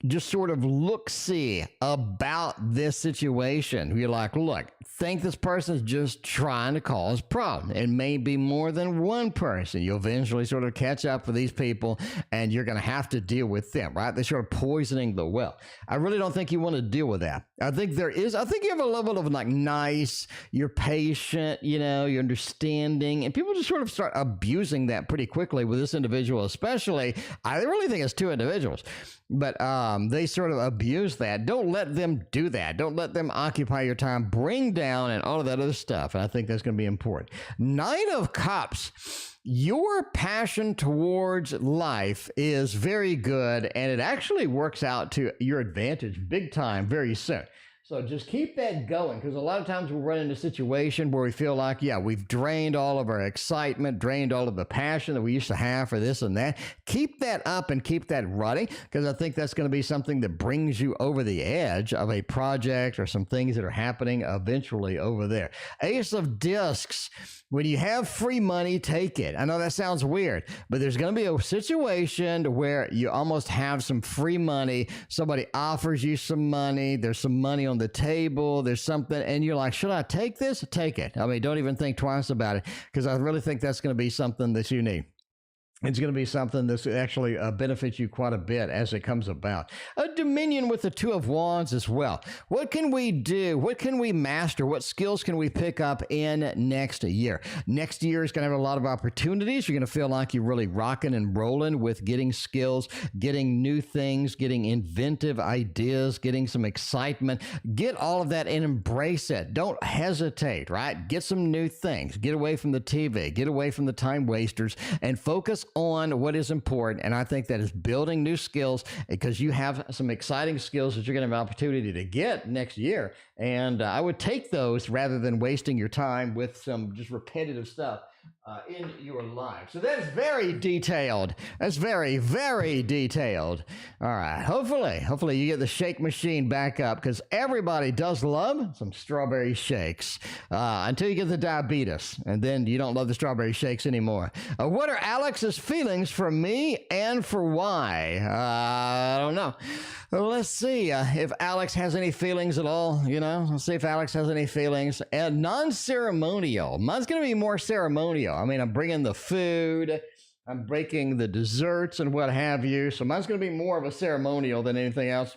just sort of look-see about this situation. You're like, look, think this person's just trying to cause problems. It may be more than one person. You'll eventually sort of catch up with these people, and you're going to have to deal with them, right? They're sort of poisoning the well. I really don't think you want to deal with that. I think you have a level of like nice, you're patient, you're understanding, and people just sort of start abusing that pretty quickly with this individual, especially. I really think it's two individuals. But they sort of abuse that. Don't let them do that. Don't let them occupy your time, bring down, and all of that other stuff. And I think that's going to be important. Knight of Cups. Your passion towards life is very good, and it actually works out to your advantage big time very soon. So just keep that going, because a lot of times we'll run into a situation where we feel like, we've drained all of our excitement, drained all of the passion that we used to have for this and that. Keep that up and keep that running, because I think that's going to be something that brings you over the edge of a project or some things that are happening eventually over there. Ace of Discs. When you have free money, take it. I know that sounds weird, but there's going to be a situation where you almost have some free money. Somebody offers you some money. There's some money on the table. There's something, and you're like, should I take this? Take it. I mean, don't even think twice about it, because I really think that's going to be something that you need. It's going to be something that's actually benefits you quite a bit as it comes about. A Dominion with the Two of Wands as well. What can we do? What can we master? What skills can we pick up in next year? Next year is going to have a lot of opportunities. You're going to feel like you're really rocking and rolling with getting skills, getting new things, getting inventive ideas, getting some excitement. Get all of that and embrace it. Don't hesitate, right? Get some new things. Get away from the TV. Get away from the time wasters and focus on what is important. And I think that is building new skills, because you have some exciting skills that you're going to have an opportunity to get next year. And I would take those rather than wasting your time with some just repetitive stuff in your life. So that's very detailed. That's very, very detailed. All right. Hopefully you get the shake machine back up, because everybody does love some strawberry shakes until you get the diabetes, and then you don't love the strawberry shakes anymore. What are Alex's feelings for me and for why? I don't know. Well, let's see if Alex has any feelings at all. Let's see if Alex has any feelings. And non-ceremonial. Mine's going to be more ceremonial. I mean, I'm bringing the food, I'm breaking the desserts and what have you. So mine's going to be more of a ceremonial than anything else.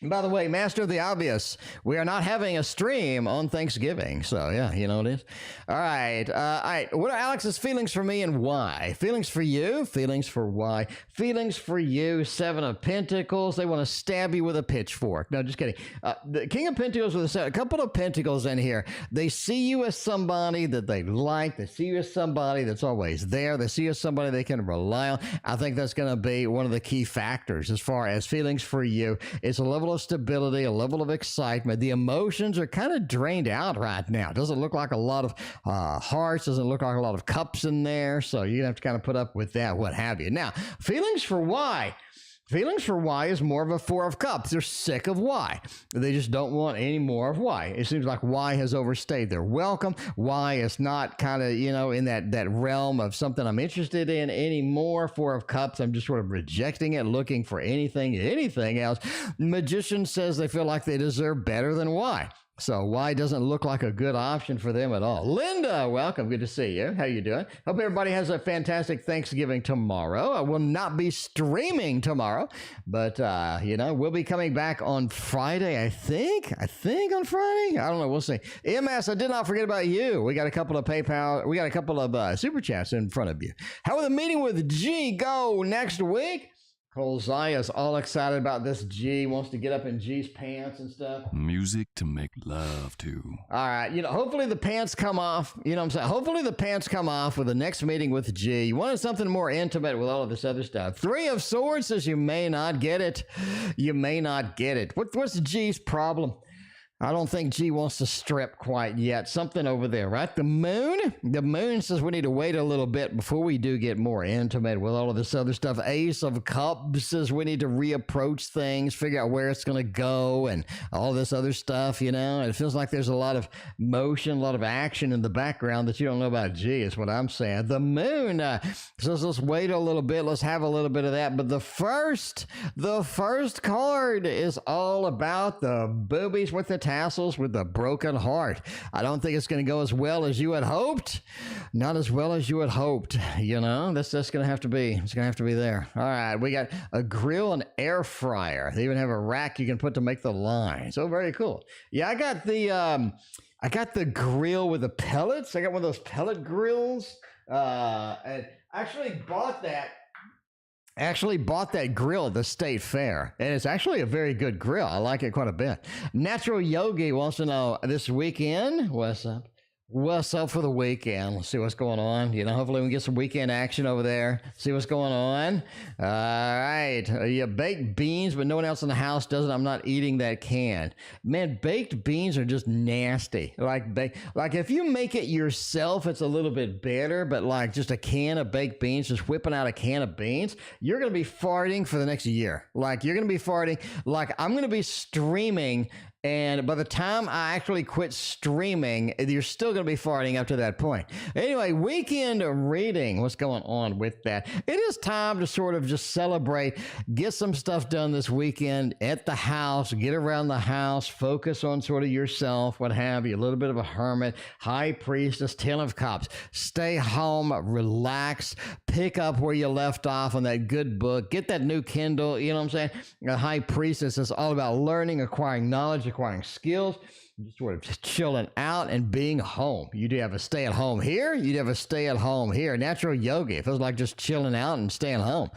And by the way, Master of the Obvious, we are not having a stream on Thanksgiving. So, yeah, you know what it is. All right. What are Alex's feelings for me and why? Feelings for you? Feelings for why? Feelings for you, Seven of Pentacles. They want to stab you with a pitchfork. No, just kidding. The King of Pentacles with a couple of pentacles in here. They see you as somebody that they like. They see you as somebody that's always there. They see you as somebody they can rely on. I think that's going to be one of the key factors as far as feelings for you. It's a level of stability, a level of excitement. The emotions are kind of drained out right now. It doesn't look like a lot of hearts, doesn't look like a lot of cups in there, so you're gonna have to kind of put up with that, what have you. Now, feelings for why. Feelings for why is more of a Four of Cups. They're sick of why. They just don't want any more of why. It seems like why has overstayed their welcome. Why is not kind of, in that realm of something I'm interested in anymore. Four of Cups, I'm just sort of rejecting it, looking for anything else. Magician says they feel like they deserve better than why. So why doesn't look like a good option for them at all. Linda, welcome. Good to see you. How you doing? Hope everybody has a fantastic Thanksgiving tomorrow. I will not be streaming tomorrow, but, we'll be coming back on Friday, I think on Friday. I don't know. We'll see. MS, I did not forget about you. We got a couple of PayPal. We got a couple of super chats in front of you. How will the meeting with G go next week? Colziah's all excited about this. G wants to get up in G's pants and stuff. Music to make love to. All right. Hopefully the pants come off. You know what I'm saying? Hopefully the pants come off with the next meeting with G. You wanted something more intimate with all of this other stuff. Three of Swords says you may not get it. You may not get it. What's G's problem? I don't think G wants to strip quite yet. Something over there, right? The moon says we need to wait a little bit before we do get more intimate with all of this other stuff. Ace of Cups says we need to reapproach things, figure out where it's going to go and all this other stuff, And it feels like there's a lot of motion, a lot of action in the background that you don't know about G, is what I'm saying. The moon says let's wait a little bit. Let's have a little bit of that. But the first card is all about the boobies with the tassels with the broken heart. I don't think it's going to go as well as you had hoped. Not as well as you had hoped. That's going to have to be. It's going to have to be there. All right, we got a grill and air fryer. They even have a rack you can put to make the lines. Oh, very cool. Yeah, I got the grill with the pellets. I got one of those pellet grills. And I actually bought that grill at the state fair, and it's actually a very good grill. I like it quite a bit. Natural Yogi wants to know this weekend. What's up? What's up for the weekend? Let's see what's going on. Hopefully we can get some weekend action over there. See what's going on. All right. You bake beans, but no one else in the house does it. I'm not eating that can. Man, baked beans are just nasty. Like if you make it yourself, it's a little bit better, but like just a can of baked beans, just whipping out a can of beans, you're going to be farting for the next year. Like you're going to be farting. Like I'm going to be streaming, and by the time I actually quit streaming, you're still going to be farting up to that point. Anyway, weekend reading. What's going on with that? It is time to sort of just celebrate, get some stuff done this weekend at the house, get around the house, focus on sort of yourself, what have you, a little bit of a hermit, high priestess, 10 of cups. Stay home, relax, pick up where you left off on that good book, get that new Kindle, you know what I'm saying? A high priestess is all about learning, acquiring knowledge, acquiring skills, just sort of just chilling out and being home. You do have a stay at home here. You'd have a stay at home here. Natural Yogi. It feels like just chilling out and staying home.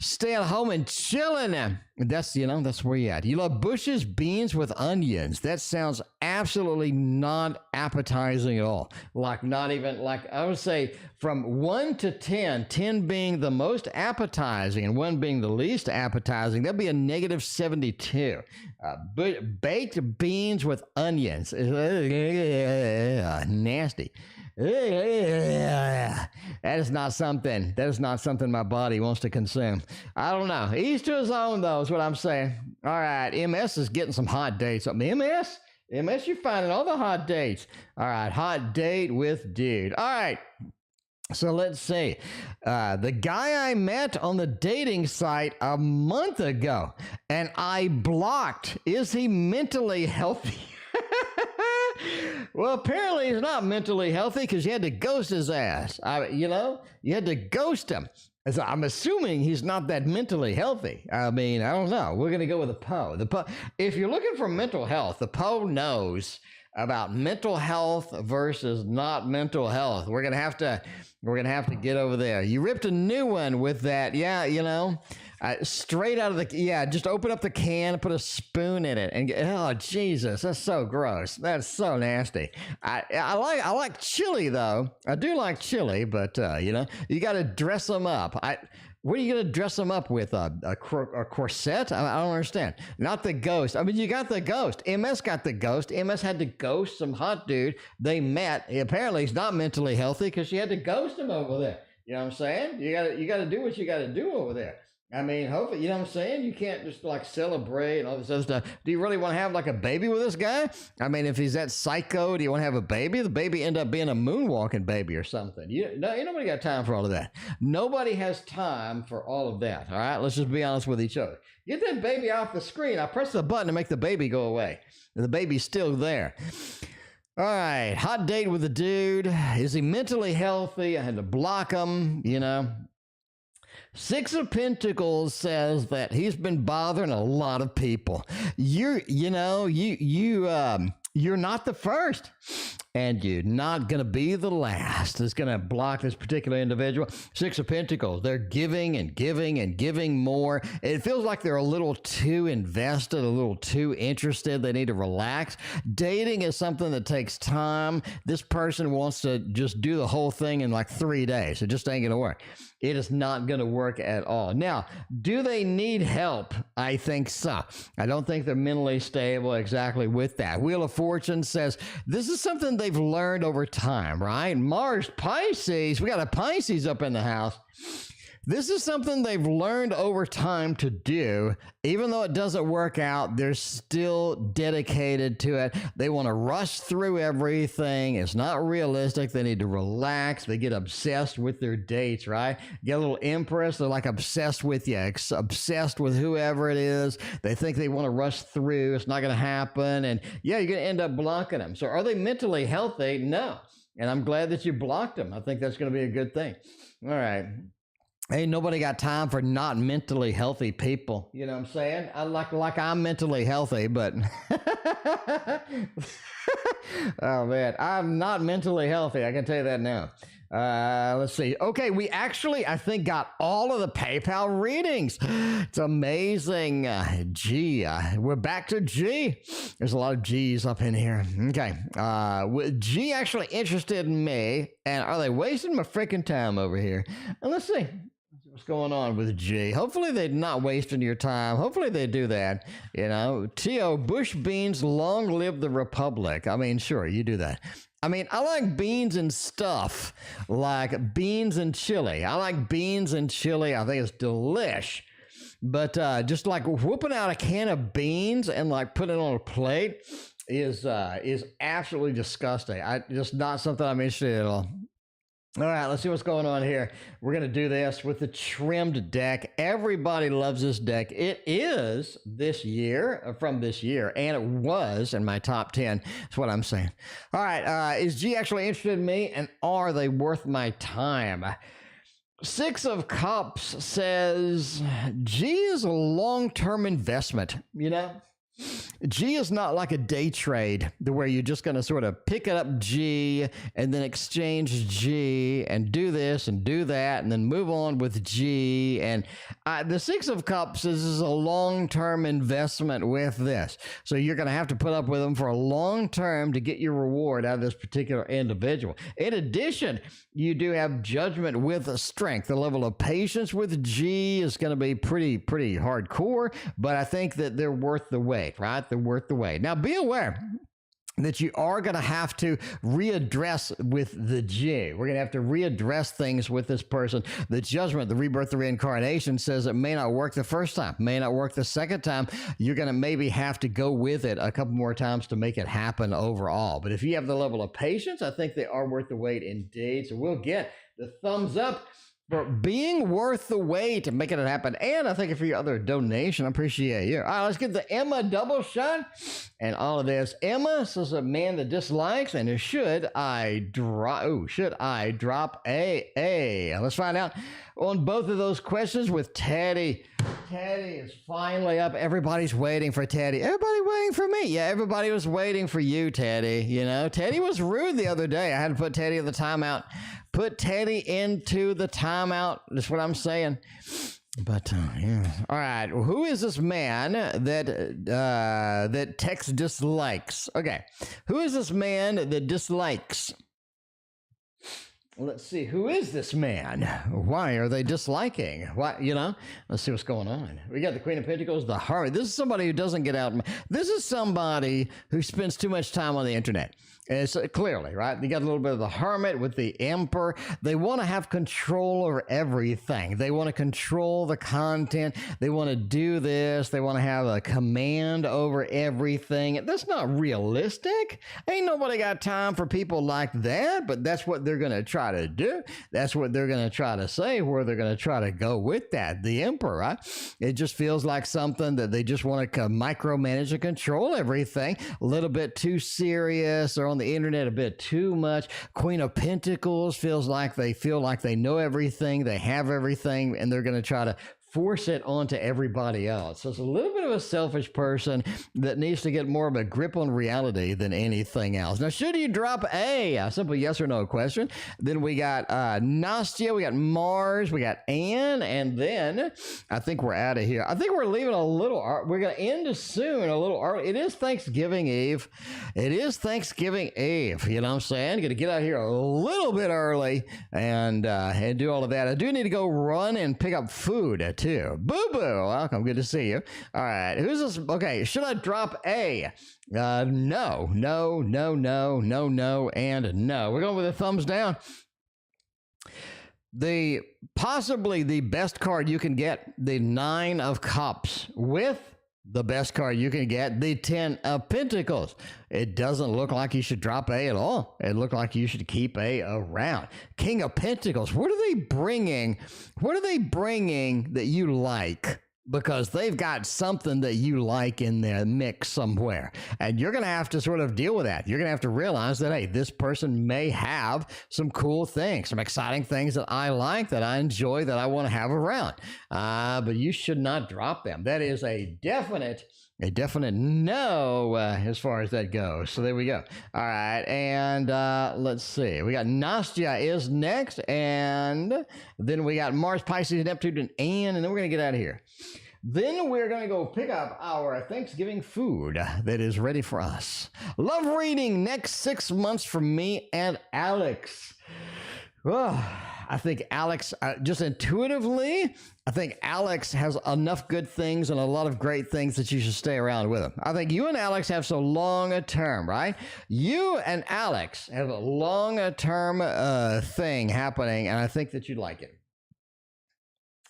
Stay at home and chilling. That's, that's where you at. You love bushes, beans with onions. That sounds absolutely not appetizing at all. Like not even, like I would say from 1 to 10, 10 being the most appetizing and 1 being the least appetizing, that'd be a negative 72. Baked beans with onions. Nasty. That is not something my body wants to consume. I don't know. Each to his own, though, is what I'm saying. All right, MS is getting some hot dates. MS, you're finding all the hot dates. All right, hot date with dude. All right. So let's see. The guy I met on the dating site a month ago, and I blocked. Is he mentally healthy? Well, apparently he's not mentally healthy because you had to ghost his ass. You had to ghost him. So I'm assuming he's not that mentally healthy. I mean, I don't know. We're going to go with the Poe. If you're looking for mental health, the Poe knows about mental health versus not mental health. We're going to have to get over there. You ripped a new one with that. Yeah, straight out of just open up the can and put a spoon in it and oh Jesus, that's so gross. That's so nasty. I like chili though. I do like chili, but you got to dress them up. What are you going to dress them up with? A corset? I don't understand. Not the ghost. I mean, you got the ghost. MS got the ghost. MS had to ghost some hot dude. They met. Apparently, he's not mentally healthy because she had to ghost him over there. You know what I'm saying? You got to do what you got to do over there. I mean, hopefully, you know what I'm saying? You can't just like celebrate and all this other stuff. Do you really want to have like a baby with this guy? I mean, if he's that psycho, do you want to have a baby? The baby end up being a moonwalking baby or something. Nobody got time for all of that. Nobody has time for all of that. All right, let's just be honest with each other. Get that baby off the screen. I press the button to make the baby go away. The baby's still there. All right, hot date with the dude. Is he mentally healthy? I had to block him, Six of Pentacles says that he's been bothering a lot of people. You're not the first, and you're not going to be the last. It's going to block this particular individual. Six of Pentacles, they're giving and giving and giving more. It feels like they're a little too invested, a little too interested. They need to relax. Dating is something that takes time. This person wants to just do the whole thing in like 3 days. It just ain't going to work. It is not going to work at all. Now, do they need help? I think so. I don't think they're mentally stable exactly with that. Wheel of Fortune says this is something they've learned over time, right? Mars, Pisces, we got a Pisces up in the house. This is something they've learned over time to do. Even though it doesn't work out, they're still dedicated to it. They want to rush through everything. It's not realistic. They need to relax. They get obsessed with their dates, right? Get a little Empress. They're like obsessed with you, obsessed with whoever it is. They think they want to rush through. It's not going to happen. And yeah, you're going to end up blocking them. So are they mentally healthy? No. And I'm glad that you blocked them. I think that's going to be a good thing. All right. Ain't nobody got time for not mentally healthy people. You know what I'm saying? I like I'm mentally healthy, but oh man, I'm not mentally healthy. I can tell you that now. Let's see. Okay, we actually, I think, got all of the PayPal readings. It's amazing. G. We're back to G. There's a lot of G's up in here. Okay. G actually interested in me, and are they wasting my freaking time over here? And let's see. What's going on with G? Hopefully they're not wasting your time. Hopefully they do that. T.O. Bush beans, long live the Republic. I mean, sure, you do that. I mean, I like beans and stuff, like beans and chili. I like beans and chili. I think it's delish. But just like whooping out a can of beans and like putting it on a plate is absolutely disgusting. Just not something I'm interested in at all. All right, let's see what's going on here. We're going to do this with the trimmed deck. Everybody loves this deck. It is from this year, and it was in my top 10. That's what I'm saying. All right, is G actually interested in me, and are they worth my time? Six of Cups says G is a long-term investment, G is not like a day trade where you're just going to sort of pick it up G and then exchange G and do this and do that and then move on with G. And the Six of Cups is a long-term investment with this. So you're going to have to put up with them for a long term to get your reward out of this particular individual. In addition, you do have judgment with strength. The level of patience with G is going to be pretty hardcore, but I think that they're worth the wait, right? They're worth the wait. Now, be aware that you are going to have to readdress with the G. We're going to have to readdress things with this person. The judgment, the rebirth, the reincarnation says it may not work the first time, may not work the second time. You're going to maybe have to go with it a couple more times to make it happen overall. But if you have the level of patience, I think they are worth the wait indeed. So we'll get the thumbs up for being worth the wait and making it happen. And I thank you for your other donation. I appreciate you. All right, let's get the Emma double shot and all of this. Emma says a man that dislikes, and should I drop A? Let's find out on both of those questions with Teddy. Teddy is finally up. Everybody's waiting for Teddy. Everybody waiting for me. Yeah, everybody was waiting for you, Teddy. You know, Teddy was rude the other day. I had to put Teddy in the timeout. Put Teddy into the timeout. That's what I'm saying. But yeah. All right. Well, who is this man that Tex dislikes? Okay. Who is this man that dislikes? Let's see. Who is this man? Why are they disliking? Why, you know? Let's see what's going on. We got the Queen of Pentacles, the Hermit. This is somebody who doesn't get out. This is somebody who spends too much time on the internet. It's clearly, right? You got a little bit of the Hermit with the Emperor. They want to have control over everything. They want to control the content. They want to do this. They want to have a command over everything. That's not realistic. Ain't nobody got time for people like that, but that's what they're going to try to do. That's what they're going to try to say, where they're going to try to go with that. The Emperor, right? It just feels like something that they just want to micromanage and control everything. A little bit too serious, or on the internet a bit too much. Queen of Pentacles feels like they feel like they know everything, they have everything, and they're going to try to force it onto everybody else. So it's a little bit of a selfish person that needs to get more of a grip on reality than anything else. Now, should you drop a simple yes or no question? Then we got Nastya, we got Mars, we got Anne, and then I think we're out of here. I think we're leaving a little, we're going to end soon, a little early. It is Thanksgiving Eve. It is Thanksgiving Eve. You know what I'm saying? Going to get out here a little bit early and do all of that. I do need to go run and pick up food too. Boo Boo, welcome. Good to see you. All right, who's this? Okay, should I drop a? No, and no. We're going with a thumbs down. Possibly the best card you can get, the Nine of Cups, with the best card you can get, the 10 of Pentacles. It doesn't look like you should drop a at all. It looked like you should keep a around. King of Pentacles. What are they bringing? What are they bringing that you like? Because they've got something that you like in their mix somewhere. And you're going to have to sort of deal with that. You're going to have to realize that, hey, this person may have some cool things, some exciting things that I like, that I enjoy, that I want to have around. But you should not drop them. That is a definite no as far as that goes. So there we go. All right. And let's see. We got Nastya is next. And then we got Mars, Pisces, Neptune, and Anne. And then we're going to get out of here. Then we're going to go pick up our Thanksgiving food that is ready for us. Love reading next 6 months from me and Alex. Oh, I think Alex, just intuitively, I think Alex has enough good things and a lot of great things that you should stay around with him. I think you and Alex have so long a term, right? You and Alex have a long-term thing happening, and I think that you'd like it.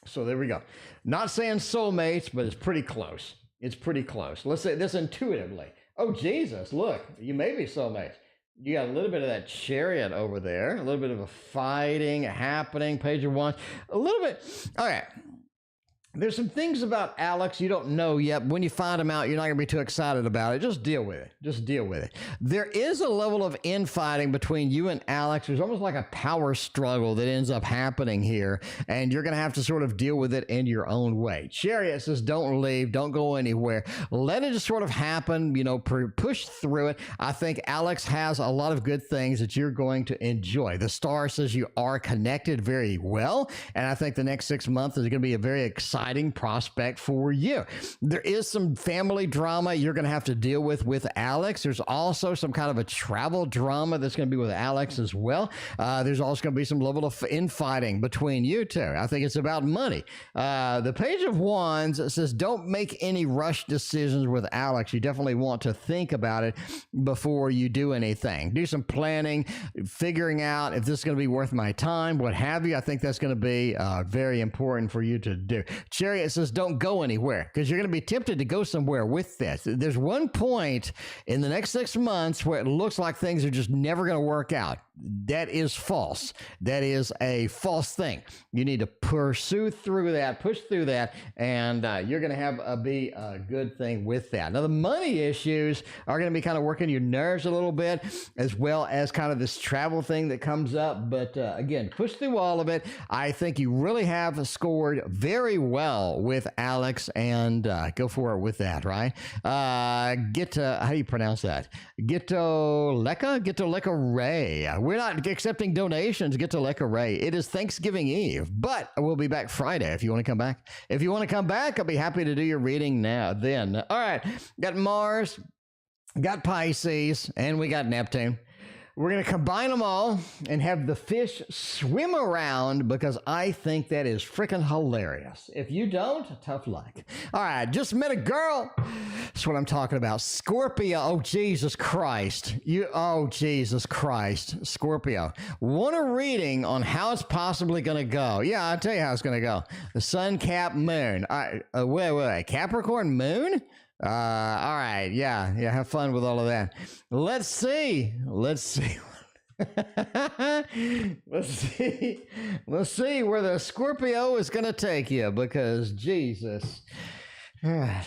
So there we go. Not saying soulmates, but it's pretty close. It's pretty close. Let's say this intuitively. Oh, Jesus, look, you may be soulmates. You got a little bit of that Chariot over there, a little bit of a fighting happening, Page of Wands, a little bit. Okay. There's some things about Alex you don't know yet. When you find them out, you're not going to be too excited about it. Just deal with it. Just deal with it. There is a level of infighting between you and Alex. There's almost like a power struggle that ends up happening here, and you're going to have to sort of deal with it in your own way. Chariot says, don't leave. Don't go anywhere. Let it just sort of happen, you know, push through it. I think Alex has a lot of good things that you're going to enjoy. The star says you are connected very well, and I think the next 6 months is going to be a very exciting prospect for you. There is some family drama you're going to have to deal with Alex. There's also some kind of a travel drama that's going to be with Alex as well. There's also going to be some level of infighting between you two. I think it's about money. The Page of Wands says don't make any rush decisions with Alex. You definitely want to think about it before you do anything. Do some planning, figuring out if this is going to be worth my time, what have you. I think that's going to be very important for you to do. Chariot says don't go anywhere because you're going to be tempted to go somewhere with this. There's one point in the next 6 months where it looks like things are just never going to work out. That is false. That is a false thing. You need to pursue through that, push through that, and you're going to have be a good thing with that. Now, the money issues are going to be kind of working your nerves a little bit, as well as kind of this travel thing that comes up. But again, push through all of it. I think you really have scored very well with Alex, and go for it with that, right? How do you pronounce that? Gitoleka Ray. We're not accepting donations. Gitoleka Ray. It is Thanksgiving Eve, but we'll be back Friday if you want to come back. If you want to come back, I'll be happy to do your reading now. Then, all right, got Mars, got Pisces, and we got Neptune. We're going to combine them all and have the fish swim around because I think that is freaking hilarious. If you don't, tough luck. All right, just met a girl. That's what I'm talking about. Scorpio. Oh, Jesus Christ. Oh, Jesus Christ. Scorpio. Want a reading on how it's possibly going to go. Yeah, I'll tell you how it's going to go. The sun, cap, moon. All right, wait. Capricorn moon? All right. Yeah. Have fun with all of that. Let's see. Let's see where the Scorpio is going to take you because Jesus. All right.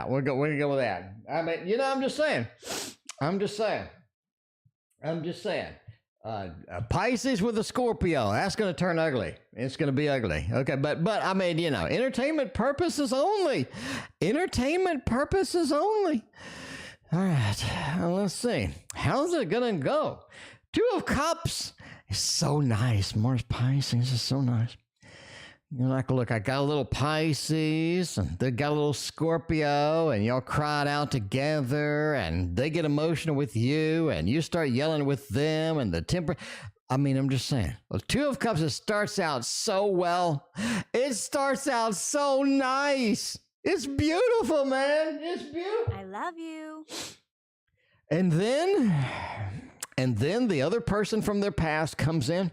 We're going to go with that. I mean, you know, I'm just saying. Pisces with a Scorpio, that's going to turn ugly. It's going to be ugly. Okay, but I mean, you know, entertainment purposes only. All right, let's see. How's it going to go? 2 of Cups is so nice. Mars Pisces is so nice. You're like, look, I got a little Pisces, and they got a little Scorpio, and y'all cried out together, and they get emotional with you, and you start yelling with them, and the temper. I mean, I'm just saying. Well, 2 of Cups, it starts out so well. It starts out so nice. It's beautiful, man. It's beautiful. I love you. And then the other person from their past comes in.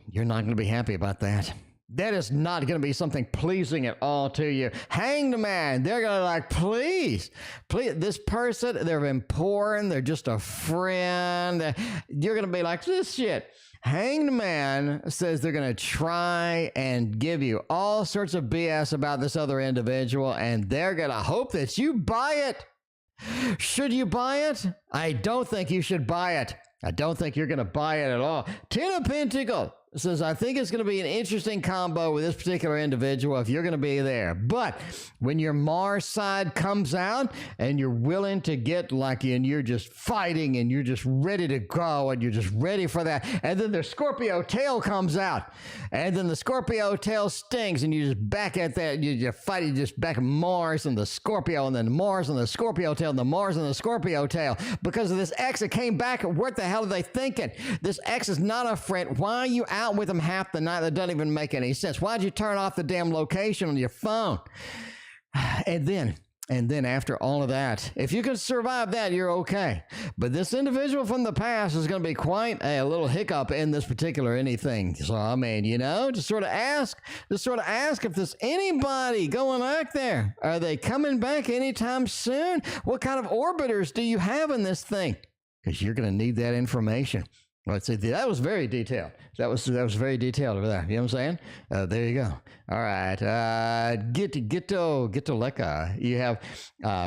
You're not going to be happy about that. That is not going to be something pleasing at all to you. Hanged Man, they're going to like, please, this person, they're important. They're just a friend. You're going to be like, this shit. Hanged Man says they're going to try and give you all sorts of BS about this other individual, and they're going to hope that you buy it. Should you buy it? I don't think you should buy it. I don't think you're going to buy it at all. 10 of Pentacles says, I think it's going to be an interesting combo with this particular individual if you're going to be there. But when your Mars side comes out and you're willing to get lucky and you're just fighting and you're just ready to go and you're just ready for that, and then the Scorpio tail comes out and then the Scorpio tail stings and you just back at that, you fight, you just back Mars and the Scorpio and then Mars and the Scorpio tail and the Mars and the Scorpio tail because of this ex that came back. What the hell are they thinking? This ex is not a friend. Why are you out with them half the night? That doesn't even make any sense. Why'd you turn off the damn location on your phone? And then after all of that, if you can survive that, you're okay. But this individual from the past is going to be quite a little hiccup in this particular anything. So, I mean, you know, just sort of ask if there's anybody going back there. Are they coming back anytime soon? What kind of orbiters do you have in this thing? Because you're going to need that information. Let's see. That was very detailed. That was very detailed over there. You know what I'm saying? There you go. All right. Get to Leka. You have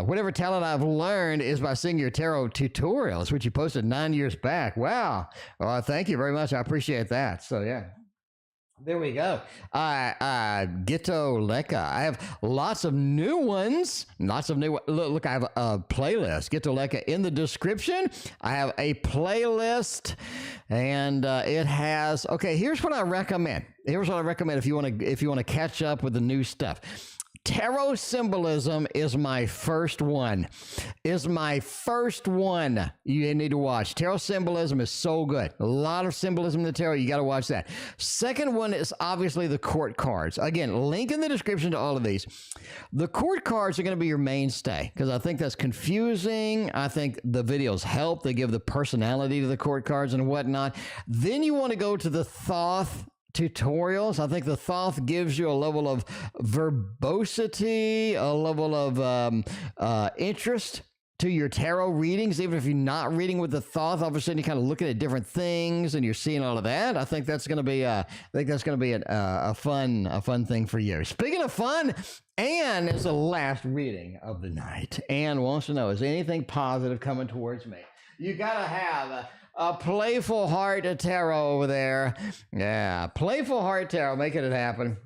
whatever talent I've learned is by seeing your tarot tutorials, which you posted 9 years back. Wow. Well, thank you very much. I appreciate that. So yeah. There we go. Gitto Leka. I have lots of new ones. Look, I have a playlist. Gitto Leka in the description. I have a playlist, and it has. Okay, here's what I recommend. Here's what I recommend if you want to catch up with the new stuff. Tarot symbolism is my first one. You need to watch. Tarot symbolism is so good. A lot of symbolism in the tarot. You got to watch that. Second one is obviously the court cards. Again, link in the description to all of these. The court cards are going to be your mainstay because I think that's confusing. I think the videos help. They give the personality to the court cards and whatnot. Then you want to go to the Thoth tutorials. I think the Thoth gives you a level of verbosity, a level of interest to your tarot readings. Even if you're not reading with the Thoth, all of a sudden you're kind of looking at different things and you're seeing all of that. I think that's going to be a fun thing for you. Speaking of fun, Anne is the last reading of the night. Anne wants to know, is anything positive coming towards me? You got to have a playful heart tarot over there. Yeah, playful heart tarot, making it happen.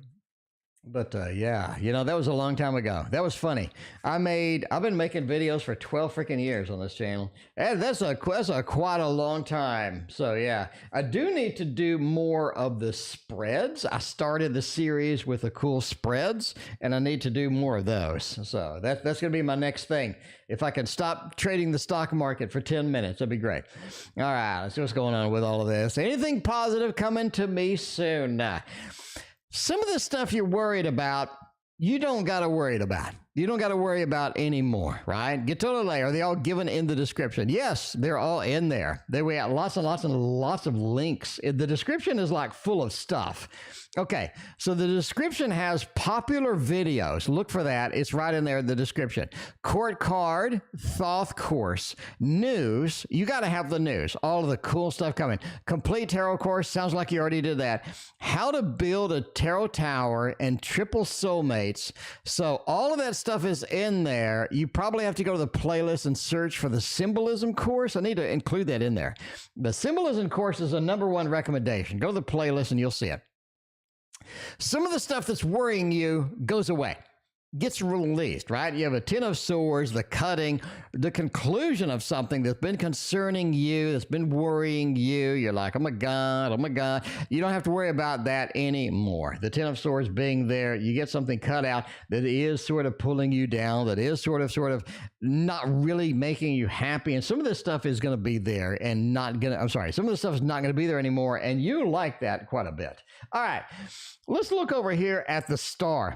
But yeah, you know, that was a long time ago. That was funny. I've been making videos for 12 freaking years on this channel. And that's quite a long time. So yeah, I do need to do more of the spreads. I started the series with the cool spreads, and I need to do more of those. So that's going to be my next thing. If I can stop trading the stock market for 10 minutes, that'd be great. All right, let's see what's going on with all of this. Anything positive coming to me soon? Some of the stuff you're worried about, you don't got to worry about. You don't got to worry about anymore, right? Get to the layer. Are they all given in the description? Yes, they're all in there. We got lots and lots and lots of links. The description is like full of stuff. Okay, so the description has popular videos. Look for that. It's right in there in the description. Court card, Thoth course, news. You got to have the news. All of the cool stuff coming. Complete tarot course. Sounds like you already did that. How to build a tarot tower and triple soulmates. So all of that stuff is in there. You probably have to go to the playlist and search for the symbolism course. I need to include that in there. The symbolism course is a #1 recommendation. Go to the playlist and you'll see it. Some of the stuff that's worrying you goes away, gets released, right? You have a 10 of swords, the cutting, the conclusion of something that's been concerning you, that's been worrying you. You're like, oh my God. You don't have to worry about that anymore. The 10 of swords being there, you get something cut out that is sort of pulling you down, that is sort of not really making you happy. And some of this stuff is going to be there and some of this stuff is not going to be there anymore. And you like that quite a bit. All right, let's look over here at the star.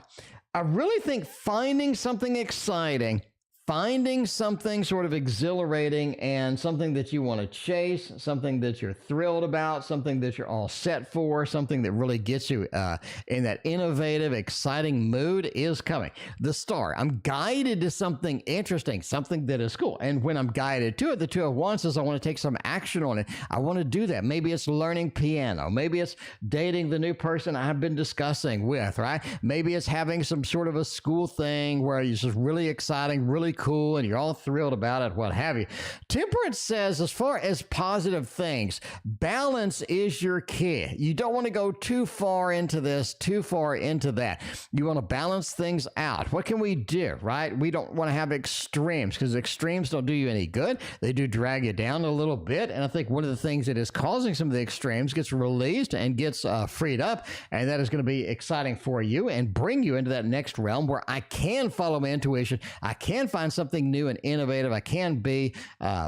I really think finding something exciting, finding something sort of exhilarating and something that you want to chase, something that you're thrilled about, something that you're all set for, something that really gets you in that innovative, exciting mood is coming. The star, I'm guided to something interesting, something that is cool. And when I'm guided to it, the 2 of Wands says I want to take some action on it. I want to do that. Maybe it's learning piano. Maybe it's dating the new person I've been discussing with, right? Maybe it's having some sort of a school thing where it's just really exciting, really cool, and you're all thrilled about it, what have you. Temperance says, as far as positive things, balance is your key. You don't want to go too far into this, too far into that. You want to balance things out. What can we do, right? We don't want to have extremes because extremes don't do you any good. They do drag you down a little bit, and I think one of the things that is causing some of the extremes gets released and gets freed up, and that is going to be exciting for you and bring you into that next realm where I can follow my intuition. I can find something new and innovative. I can be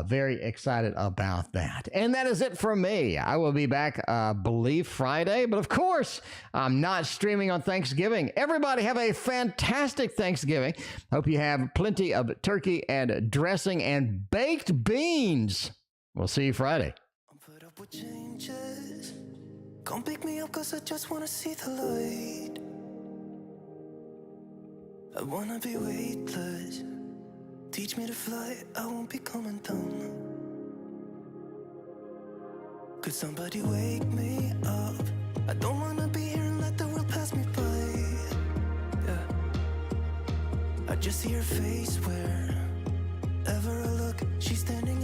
very excited about that. And that is it for me. I will be back, believe Friday, but of course, I'm not streaming on Thanksgiving. Everybody have a fantastic Thanksgiving. Hope you have plenty of turkey and dressing and baked beans. We'll see you Friday. I'm put up with changes. Come pick me up, cause I just wanna see the light. I wanna be weightless. Teach me to fly, I won't be coming down. Could somebody wake me up? I don't wanna be here and let the world pass me by. Yeah. I just see her face wherever I look. She's standing